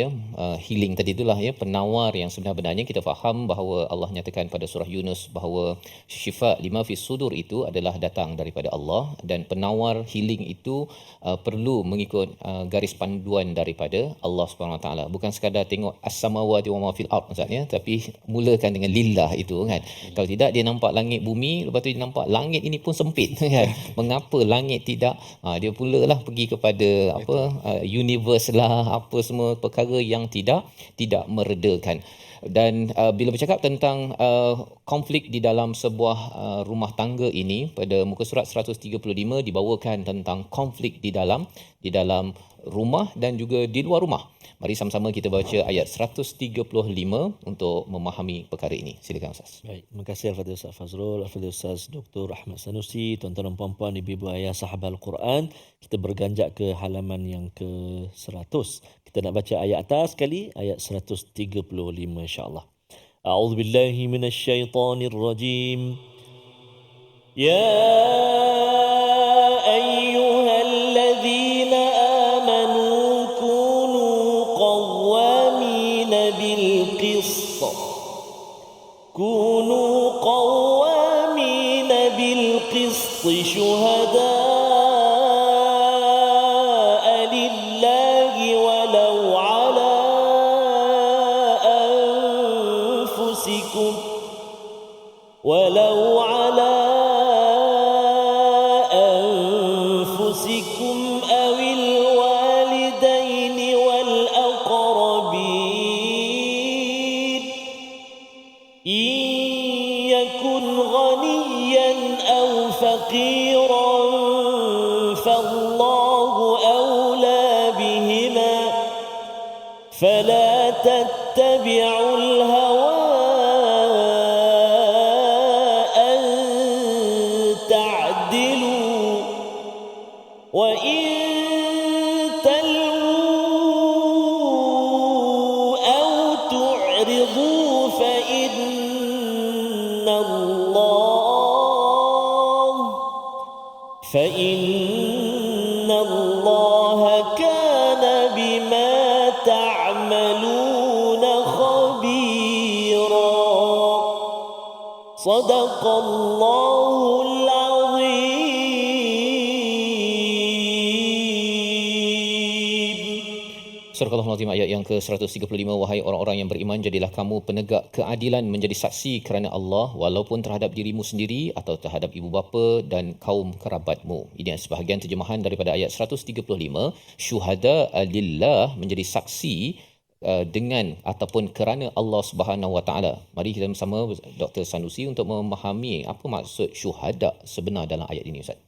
healing tadi itulah penawar yang sebenar-benarnya. Kita faham bahawa Allah nyatakan pada surah Yunus bahawa syifa lima fis sudur itu adalah datang daripada Allah, dan penawar healing itu perlu mengikut garis panduan daripada Allah Subhanahu Wa Taala. Bukan sekadar tengok as-samawati wa ma fil ard maksudnya, tapi mulakan dengan lillah itu kan. Kalau tidak dia nampak langit bumi, lepas tu dia nampak langit ini pun sempit kan. Mengapa langit tidak, dia pulalah pergi kepada universe lah, apa semua perkara yang tidak meredakan. Dan bila bercakap tentang konflik di dalam sebuah rumah tangga ini, pada muka surat 135 dibawakan tentang konflik di dalam rumah dan juga di luar rumah. Mari sama-sama kita baca ayat 135 untuk memahami perkara ini. Silakan Ustaz. Baik, terima kasih Al-Fadhil Ustaz Fazrul, Al-Fadhil Ustaz Dr. Ahmad Sanusi, tuan-tuan dan puan-puan, ibu-ibu ayah sahabat Al-Quran. Kita berganjak ke halaman yang ke-100. Kita nak baca ayat atas sekali, ayat 135 insya-Allah. A'udzubillahi minasyaitonirrajim. Ya ayyuhalladzina amanu kunu qawwamin bil qist. كونوا قوامين بالقسط شهداء لله ولو على أنفسكم أو الوالدين والأقربين إن يكن غنيا أو فقيرا فالله أولى بهما فلا تتبعوا الهوى أن تعدلوا وإن تلووا أو تعرضوا فإن الله كان بما تعملون خبيرا صدق الله العظيم. Surah Al-Azim ayat yang ke-135, wahai orang-orang yang beriman, jadilah kamu penegak keadilan menjadi saksi kerana Allah walaupun terhadap dirimu sendiri atau terhadap ibu bapa dan kaum kerabatmu. Ini sebahagian terjemahan daripada ayat 135. Syuhada lillah, menjadi saksi dengan ataupun kerana Allah Subhanahu Wa Taala. Mari kita bersama Dr. Sanusi untuk memahami apa maksud syuhada sebenar dalam ayat ini, Ustaz.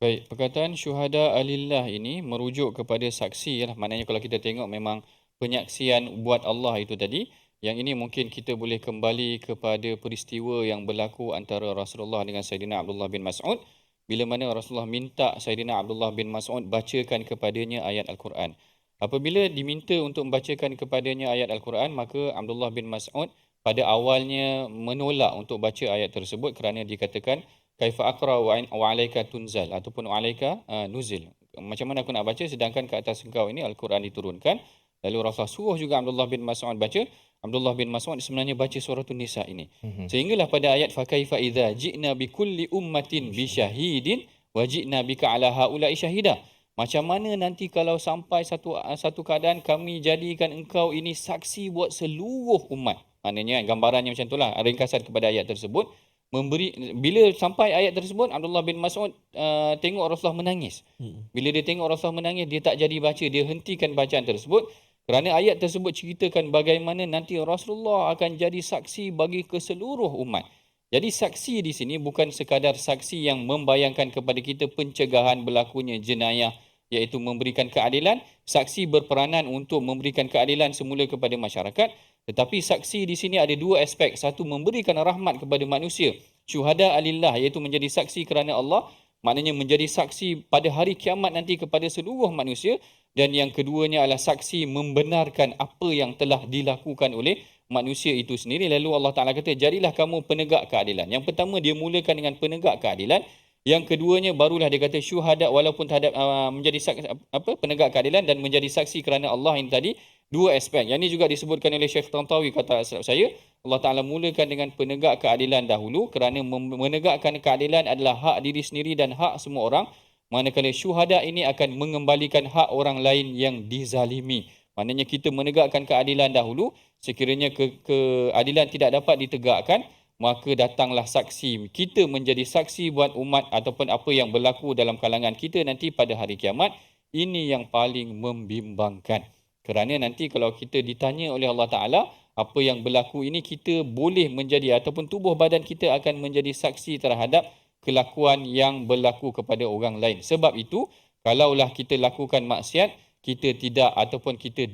Baik, perkataan syuhada alillah ini merujuk kepada saksi lah. Maknanya kalau kita tengok memang penyaksian buat Allah itu tadi. Yang ini mungkin kita boleh kembali kepada peristiwa yang berlaku antara Rasulullah dengan Sayyidina Abdullah bin Mas'ud. Bila mana Rasulullah minta Sayyidina Abdullah bin Mas'ud bacakan kepadanya ayat Al-Quran. Apabila diminta untuk membacakan kepadanya ayat Al-Quran, maka Abdullah bin Mas'ud pada awalnya menolak untuk baca ayat tersebut kerana dikatakan kaifa aqra wa alayka tunzal ataupun alayka nuzil. Macam mana aku nak baca sedangkan ke atas engkau ini Al-Quran diturunkan. Lalu Rasulullah suruh juga Abdullah bin Mas'ud baca. Abdullah bin Mas'ud sebenarnya baca surah An-Nisa ini. Sehinggalah pada ayat fa kaifa idza ji'na bi kulli ummatin bi syahidin wa ji'na bika ala haula'i syahida. Macam mana nanti kalau sampai satu keadaan kami jadikan engkau ini saksi buat seluruh umat. Maknanya gambarannya macam itulah, ringkasan kepada ayat tersebut. Bila sampai ayat tersebut, Abdullah bin Mas'ud tengok Rasulullah menangis. Bila dia tengok Rasulullah menangis, dia tak jadi baca, dia hentikan bacaan tersebut kerana ayat tersebut ceritakan bagaimana nanti Rasulullah akan jadi saksi bagi keseluruh umat. Jadi saksi di sini bukan sekadar saksi yang membayangkan kepada kita pencegahan berlakunya jenayah, iaitu memberikan keadilan. Saksi berperanan untuk memberikan keadilan semula kepada masyarakat. Tetapi saksi di sini ada dua aspek. Satu, memberikan rahmat kepada manusia. Syuhada alillah, iaitu menjadi saksi kerana Allah. Maknanya menjadi saksi pada hari kiamat nanti kepada seluruh manusia. Dan yang keduanya adalah saksi membenarkan apa yang telah dilakukan oleh manusia itu sendiri. Lalu Allah Ta'ala kata, jadilah kamu penegak keadilan. Yang pertama, dia mulakan dengan penegak keadilan. Yang keduanya barulah dia kata syuhada walaupun terhadap menjadi saksi, penegak keadilan dan menjadi saksi kerana Allah ini tadi. Dua aspek. Yang ini juga disebutkan oleh Syekh Tantawi, kata saya. Allah Ta'ala mulakan dengan penegak keadilan dahulu kerana menegakkan keadilan adalah hak diri sendiri dan hak semua orang. Manakala syuhada ini akan mengembalikan hak orang lain yang dizalimi. Maknanya kita menegakkan keadilan dahulu. Sekiranya keadilan tidak dapat ditegakkan, maka datanglah saksi. Kita menjadi saksi buat umat ataupun apa yang berlaku dalam kalangan kita nanti pada hari kiamat. Ini yang paling membimbangkan. Kerana nanti kalau kita ditanya oleh Allah Ta'ala, apa yang berlaku ini kita boleh menjadi ataupun tubuh badan kita akan menjadi saksi terhadap kelakuan yang berlaku kepada orang lain. Sebab itu, kalaulah kita lakukan maksiat, kita tidak ataupun kita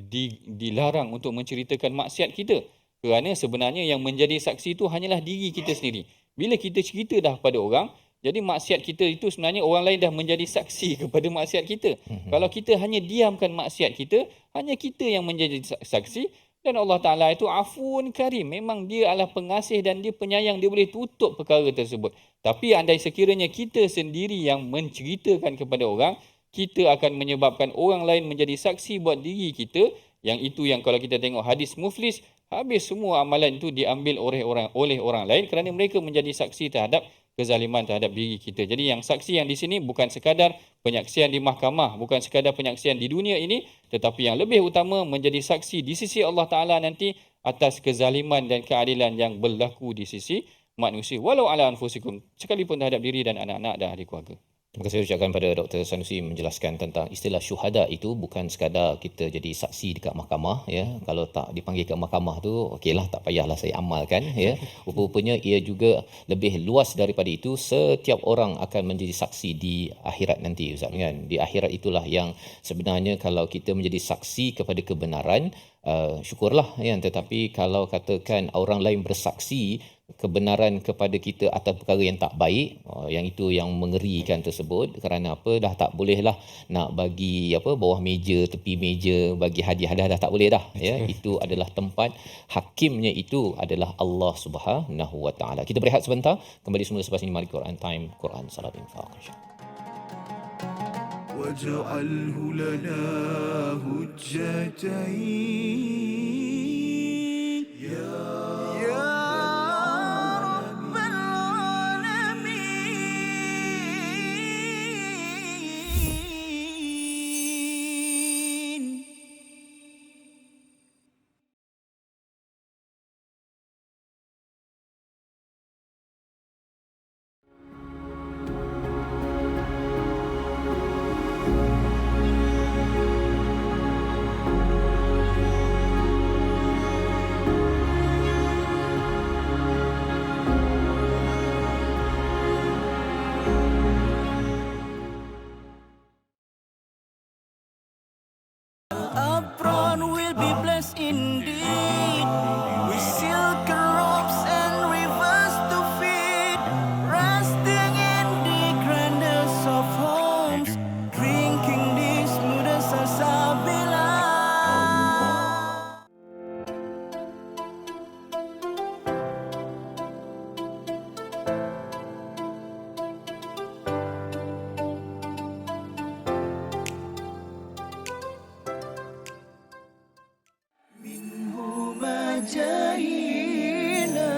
dilarang untuk menceritakan maksiat kita. Kerana sebenarnya yang menjadi saksi itu hanyalah diri kita sendiri. Bila kita cerita dah pada orang, jadi maksiat kita itu sebenarnya orang lain dah menjadi saksi kepada maksiat kita. Kalau kita hanya diamkan maksiat kita, hanya kita yang menjadi saksi. Dan Allah Ta'ala itu afun karim. Memang dia adalah pengasih dan dia penyayang. Dia boleh tutup perkara tersebut. Tapi andai sekiranya kita sendiri yang menceritakan kepada orang, kita akan menyebabkan orang lain menjadi saksi buat diri kita. Yang itu yang kalau kita tengok hadis muflis, habis semua amalan itu diambil oleh orang lain kerana mereka menjadi saksi terhadap kezaliman terhadap diri kita. Jadi yang saksi yang di sini bukan sekadar penyaksian di mahkamah, bukan sekadar penyaksian di dunia ini, tetapi yang lebih utama menjadi saksi di sisi Allah Ta'ala nanti atas kezaliman dan keadilan yang berlaku di sisi manusia. Walau ala anfusikum, sekalipun terhadap diri dan anak-anak dan ahli keluarga. Terima kasih ucapkan pada Dr. Sanusi menjelaskan tentang istilah syuhada itu bukan sekadar kita jadi saksi dekat mahkamah, ya. Kalau tak dipanggil ke mahkamah tu, okeylah, tak payahlah saya amalkan, ya. Rupanya ia juga lebih luas daripada itu. Setiap orang akan menjadi saksi di akhirat nanti, Ustaz, kan. Di akhirat itulah yang sebenarnya kalau kita menjadi saksi kepada kebenaran, syukurlah, ya. Tetapi kalau katakan orang lain bersaksi kebenaran kepada kita atas perkara yang tak baik, yang itu yang mengerikan tersebut. Kerana apa? Dah tak bolehlah nak bagi bawah meja, tepi meja, bagi hadiah dah tak boleh dah, ya. Itu adalah tempat hakimnya, itu adalah Allah Subhanahu Wa Taala. Kita berehat sebentar, kembali semula selepas ini. Mari Quran Time, Quran Salat Infaq. واجعله لنا هجتين يا رب العالمين. Apron will be blessed indeed with silk robes and rivers to feed, resting in the grandest of homes, drinking the smoothest salsabila. جاهنا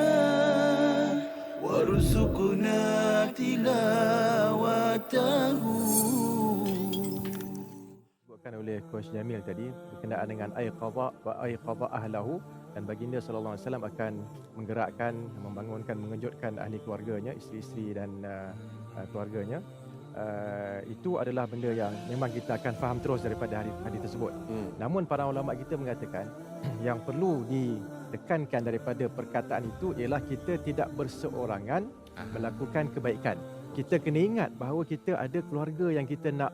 وارزقنا تلاوته. Disebutkan oleh Coach Jamil tadi berkenaan dengan aiqadha wa aiqadha ahlahu, dan baginda sallallahu alaihi wasallam akan menggerakkan, membangunkan, mengejutkan ahli keluarganya, isteri-isteri dan keluarganya. Itu adalah benda yang memang kita akan faham terus daripada hadis tersebut. Namun para ulama kita mengatakan yang perlu ditekankan daripada perkataan itu ialah kita tidak berseorangan melakukan kebaikan. Kita kena ingat bahawa kita ada keluarga yang kita nak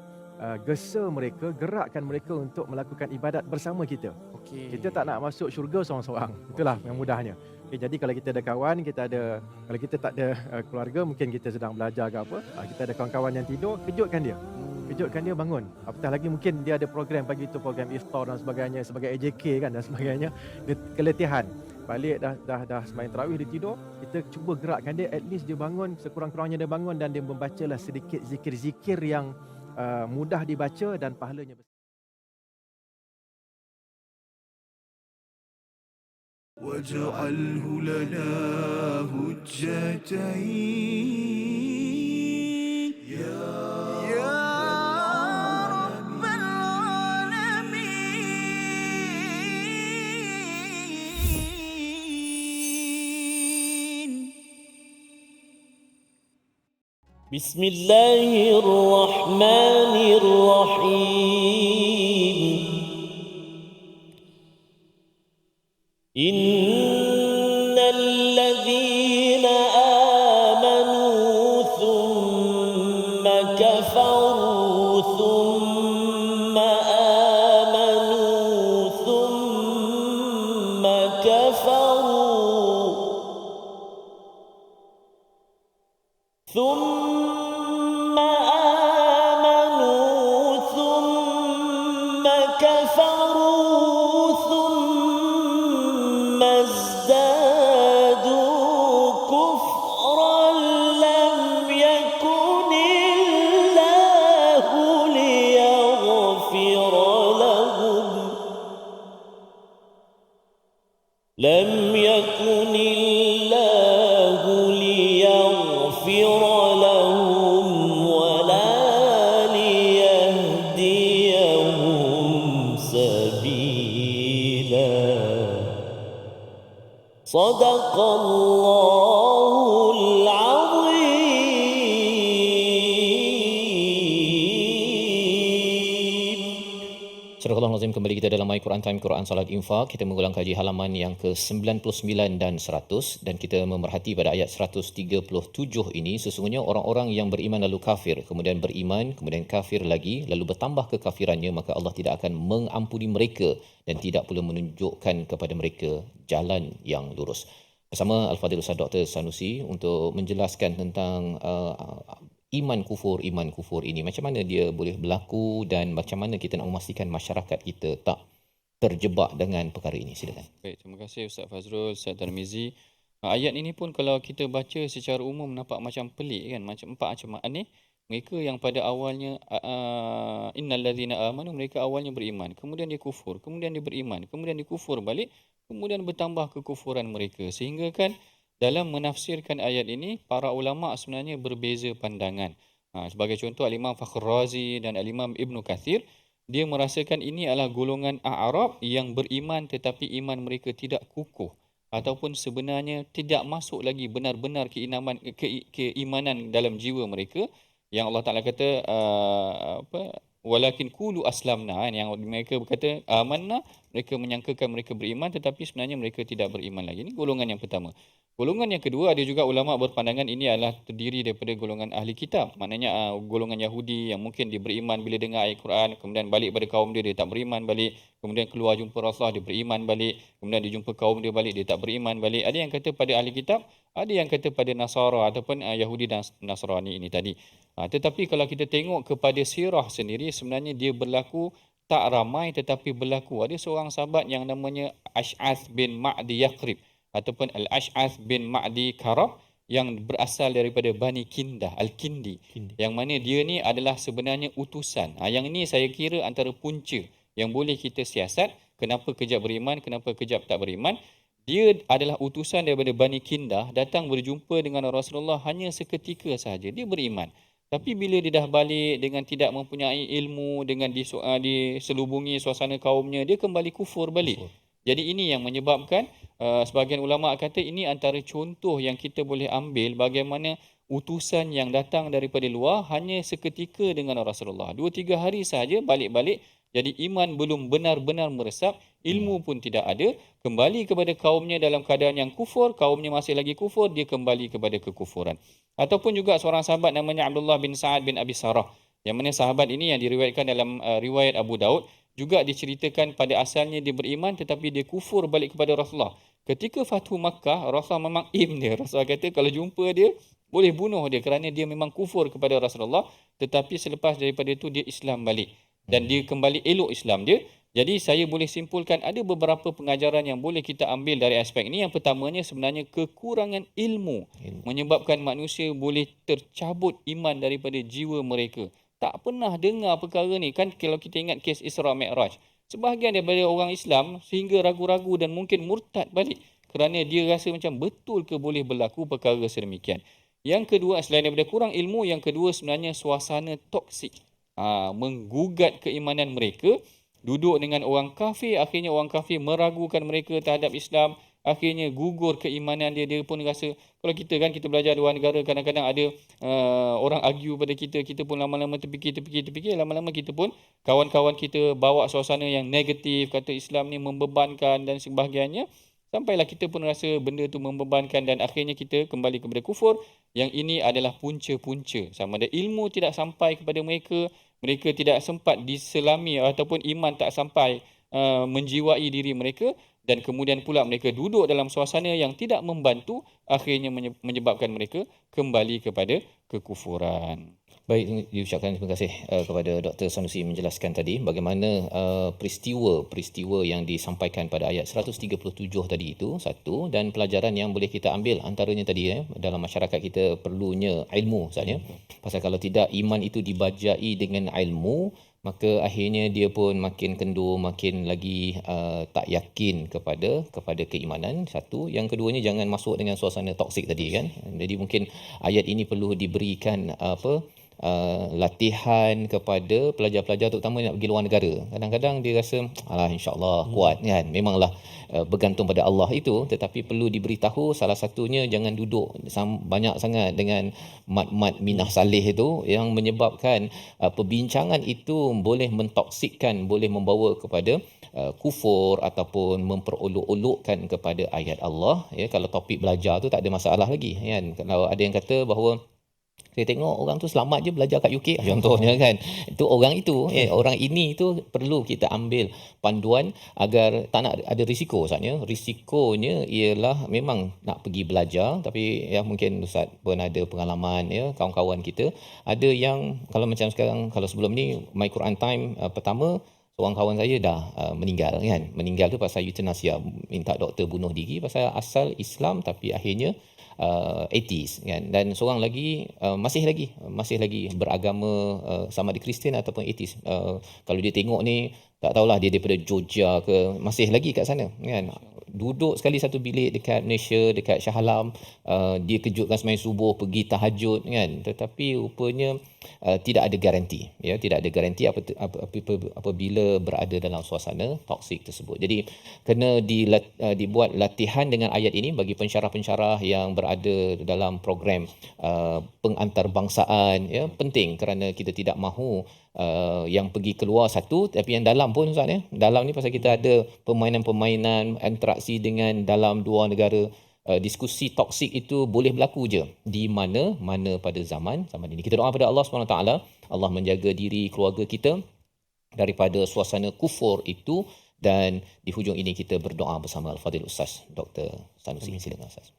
gesa mereka, gerakkan mereka untuk melakukan ibadat bersama kita. Kita tak nak masuk syurga seorang-seorang. Itulah yang mudahnya. Jadi kalau kita ada kawan, kalau kita tak ada keluarga, mungkin kita sedang belajar ke apa, kita ada kawan-kawan yang tidur, kejutkan dia. Kejutkan dia bangun. Apatah lagi mungkin dia ada program pagi itu, program iftar dan sebagainya, sebagai AJK kan dan sebagainya. Dia keletihan. Balik dah sembahyang tarawih, dia tidur, kita cuba gerakkan dia, at least dia bangun, sekurang-kurangnya dia bangun dan dia membacalah sedikit zikir-zikir yang mudah dibaca dan pahalanya besar. واجعله لنا هجتين يا رب العالمين. بسم الله الرحمن الرحيم. ثم آمنوا ثم كفروا ثم ازدادوا كفرا لم يكن الله ليغفر لهم لم يكن الله ليغفر لهم ولا ليهديهم سبيلا صدق الله العظيم. Surah Al-Azim, kembali kita dalam My Quran Time, Quran Salat Infak. Kita mengulang kaji halaman yang ke-99 dan 100 dan kita memerhati pada ayat 137 ini. Sesungguhnya orang-orang yang beriman lalu kafir, kemudian beriman, kemudian kafir lagi, lalu bertambah kekafirannya, maka Allah tidak akan mengampuni mereka dan tidak pula menunjukkan kepada mereka jalan yang lurus. Bersama Al-Fadhil Ustaz Dr. Sanusi untuk menjelaskan tentang iman kufur ini, macam mana dia boleh berlaku dan macam mana kita nak memastikan masyarakat kita tak terjebak dengan perkara ini. Silakan. Baik, terima kasih Ustaz Fazrul, Ustaz Tarmizi. Ayat ini pun kalau kita baca secara umum nampak macam pelik kan, macam aneh. Mereka yang pada awalnya innallazina amanu, mereka awalnya beriman, kemudian dia kufur, kemudian dia beriman, kemudian dia kufur balik, kemudian bertambah kekufuran mereka. Sehingga kan dalam menafsirkan ayat ini, para ulama sebenarnya berbeza pandangan. Sebagai contoh, Al-Imam Fakhr Razi dan Al-Imam Ibn Kathir, dia merasakan ini adalah golongan A'rab yang beriman tetapi iman mereka tidak kukuh, ataupun sebenarnya tidak masuk lagi benar-benar keimanan dalam jiwa mereka, yang Allah Ta'ala kata walakin qulu aslamna, yang mereka berkata amanna, mereka menyangkakan mereka beriman tetapi sebenarnya mereka tidak beriman lagi. Ini golongan yang pertama. Golongan yang kedua, ada juga ulama berpandangan ini adalah terdiri daripada golongan ahli kitab. Maknanya golongan Yahudi yang mungkin dia beriman bila dengar ayat Quran, kemudian balik pada kaum dia tak beriman balik, kemudian keluar jumpa Rasulullah, dia beriman balik, kemudian dia jumpa kaum dia balik, dia tak beriman balik. Ada yang kata pada ahli kitab, ada yang kata pada Nasara ataupun Yahudi dan Nasrani ini tadi. Tetapi kalau kita tengok kepada sirah sendiri, sebenarnya dia berlaku tak ramai tetapi berlaku. Ada seorang sahabat yang namanya Ash'ath bin Ma'di Yaqrib ataupun Al-Ash'ath bin Ma'di Karab yang berasal daripada Bani Kindah, Al-Kindi. Yang mana dia ni adalah sebenarnya utusan. Yang ini saya kira antara punca yang boleh kita siasat kenapa kejap beriman, kenapa kejap tak beriman. Dia adalah utusan daripada Bani Kindah, datang berjumpa dengan Rasulullah hanya seketika sahaja. Dia beriman. Tapi bila dia dah balik dengan tidak mempunyai ilmu, dengan diselubungi suasana kaumnya, dia kembali kufur balik. Jadi ini yang menyebabkan sebahagian ulama kata ini antara contoh yang kita boleh ambil bagaimana utusan yang datang daripada luar hanya seketika dengan Rasulullah. 2-3 hari sahaja balik-balik. Jadi iman belum benar-benar meresap, ilmu pun tidak ada, kembali kepada kaumnya dalam keadaan yang kufur, kaumnya masih lagi kufur, dia kembali kepada kekufuran. Ataupun juga seorang sahabat namanya Abdullah bin Sa'ad bin Abi Sarah, yang mana sahabat ini yang diriwayatkan dalam riwayat Abu Daud, juga diceritakan pada asalnya dia beriman tetapi dia kufur balik kepada Rasulullah. Ketika Fathu Makkah, Rasulullah memang dia. Rasulullah kata kalau jumpa dia, boleh bunuh dia kerana dia memang kufur kepada Rasulullah, tetapi selepas daripada itu dia Islam balik. Dan dia kembali elok Islam dia. Jadi saya boleh simpulkan ada beberapa pengajaran yang boleh kita ambil dari aspek ini. Yang pertamanya sebenarnya kekurangan ilmu menyebabkan manusia boleh tercabut iman daripada jiwa mereka. Tak pernah dengar perkara ni. Kan kalau kita ingat kes Isra Mi'raj, sebahagian daripada orang Islam sehingga ragu-ragu dan mungkin murtad balik kerana dia rasa macam betul ke boleh berlaku perkara sedemikian. Yang kedua, selain daripada kurang ilmu, yang kedua sebenarnya suasana toksik. Menggugat keimanan mereka, duduk dengan orang kafir, akhirnya orang kafir meragukan mereka terhadap Islam, akhirnya gugur keimanan dia. Dia pun rasa, kalau kita kan kita belajar luar negara, kadang-kadang ada orang argue pada kita pun lama-lama terfikir, lama-lama kita pun kawan-kawan kita bawa suasana yang negatif, kata Islam ni membebankan dan sebagainya. Sampailah kita pun rasa benda tu membebankan dan akhirnya kita kembali kepada kufur. Yang ini adalah punca-punca. Sama ada ilmu tidak sampai kepada mereka, mereka tidak sempat diselami ataupun iman tak sampai menjiwai diri mereka, dan kemudian pula mereka duduk dalam suasana yang tidak membantu, akhirnya menyebabkan mereka kembali kepada kekufuran. Baik, diucapkan terima kasih kepada Dr. Sanusi menjelaskan tadi bagaimana peristiwa yang disampaikan pada ayat 137 tadi itu satu, dan pelajaran yang boleh kita ambil antaranya tadi dalam masyarakat kita perlunya ilmu saja. Pasal kalau tidak iman itu dibajai dengan ilmu, maka akhirnya dia pun makin kendur, makin lagi tak yakin kepada keimanan. Satu, yang keduanya jangan masuk dengan suasana toksik tadi kan. Jadi mungkin ayat ini perlu diberikan latihan kepada pelajar-pelajar terutama nak pergi luar negara. Kadang-kadang dia rasa alah insya-Allah kuat kan. Memanglah bergantung pada Allah itu, tetapi perlu diberitahu salah satunya jangan duduk banyak sangat dengan mat-mat minah salih itu yang menyebabkan perbincangan itu boleh mentoksikkan, boleh membawa kepada kufur ataupun memperolok-olokkan kepada ayat Allah. Ya, kalau topik belajar tu tak ada masalah lagi kan. Kalau ada yang kata bahawa saya tengok orang tu selamat je belajar kat UK contohnya kan. Itu orang itu, orang ini tu perlu kita ambil panduan agar tak nak ada risiko Ustaznya. Risikonya ialah memang nak pergi belajar, tapi ya mungkin Ustaz pun ada pengalaman ya, kawan-kawan kita ada yang kalau macam sekarang, kalau sebelum ni My Quran Time pertama seorang kawan saya dah meninggal kan. Meninggal tu pasal euthanasia, minta doktor bunuh diri pasal asal Islam tapi akhirnya atheist kan. Dan seorang lagi masih lagi beragama sama ada Kristian ataupun atheist. Kalau dia tengok ni tak tahulah dia daripada Georgia ke, masih lagi kat sana kan. Duduk sekali satu bilik dekat Malaysia, dekat Shah Alam, dia kejutkan sembahyang subuh, pergi tahajud kan, tetapi rupanya tidak ada garanti ya, tidak ada garanti apabila berada dalam suasana toksik tersebut. Jadi kena dibuat latihan dengan ayat ini bagi pensyarah-pensyarah yang berada dalam program pengantarbangsaan ya, penting kerana kita tidak mahu yang pergi keluar satu, tapi yang dalam pun Ustaz ya. Dalam ni pasal kita ada permainan-permainan interaksi dengan dalam dua negara. Diskusi toksik itu boleh berlaku je di mana-mana pada zaman ini. Kita doa pada Allah SWT, Allah menjaga diri keluarga kita daripada suasana kufur itu, dan di hujung ini kita berdoa bersama Al-Fadhil Ustaz Dr. Sanusi. Silakan Ustaz.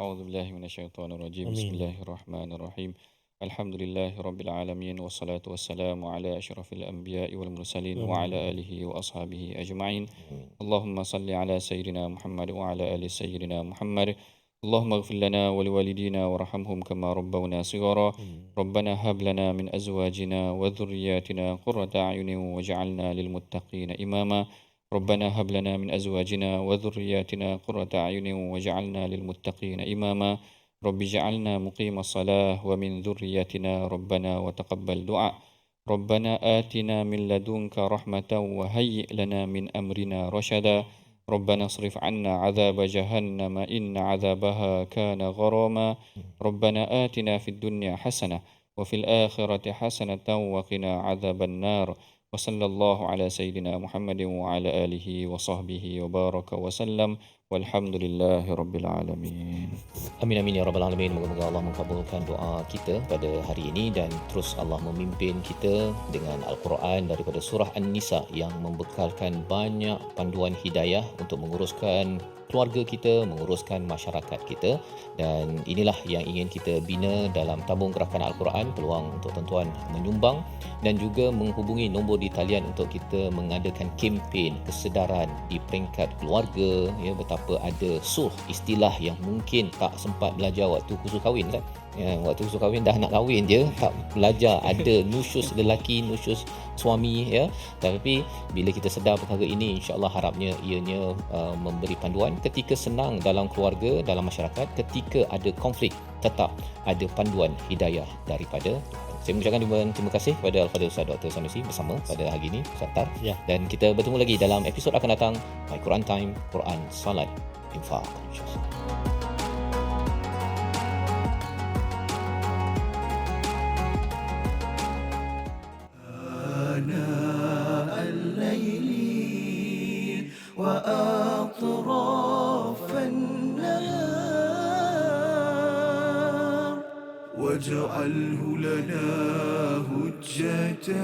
A'udzubillahi minasyaitonirrajim. Bismillahirrahmanirrahim. Alhamdulillahi rabbil alamin, wassalatu wassalamu ala asyrafil anbiya'i wal mursalin wa ala alihi wa ashabihi ajma'in. Allahumma salli ala sayyidina Muhammad wa ala ali sayyidina Muhammad. Allahumma ighfir lana wa liwalidina warhamhum kama rabbawna shighara. Rabbana hab lana min azwajina wa dhurriyyatina qurrata a'yunin waj'alna lil muttaqina imama. Rabbana hab lana min azwajina wa dhurriyyatina qurrata a'yunin waj'alna lil muttaqina imama. Rabbi ja'alna muqimas salah wa min dhurriyyatina rabbana wa taqabbal du'a. Rabbana atina min ladunka rahmatan wa hayyi' lana min amrina rashada. Rabbana asrif 'anna 'adzaba jahannama inna 'adzabaha kana gharama. Rabbana atina fid dunya hasanah wa fil akhirati hasanatan wa qina 'adzaban nar. Wa sallallahu ala sayyidina Muhammadin wa ala alihi wa sahbihi wa baraka wa sallam. Walhamdulillahi rabbil alamin. Amin amin ya rabbal alamin. Moga-moga Allah mengabulkan doa kita pada hari ini dan terus Allah memimpin kita dengan Al-Quran daripada surah An-Nisa yang membekalkan banyak panduan hidayah untuk menguruskan keluarga kita, menguruskan masyarakat kita, dan inilah yang ingin kita bina dalam tabung gerakan Al-Quran. Peluang untuk tuan-tuan menyumbang dan juga menghubungi nombor di talian untuk kita mengadakan kempen kesedaran di peringkat keluarga ya, betapa ada istilah yang mungkin tak sempat belajar waktu khusus kahwin kan. Ya, waktu khusus kahwin dah nak kahwin je tak belajar, ada nusyus lelaki, nusyus suami ya. Tapi bila kita sedar perkara ini, insya-Allah harapnya ianya memberi panduan ketika senang dalam keluarga, dalam masyarakat, ketika ada konflik tetap ada panduan hidayah daripada Tuhan. Saya mengucapkan terima kasih kepada Al-Fadhil Ustaz Dr. Sanusi bersama pada hari ini Ustaz Tar. Ya. Dan kita bertemu lagi dalam episod akan datang My Quran Time, Quran, Salat, Infaq, insya-Allah. وأطراف النهار واجعله لنا هجتين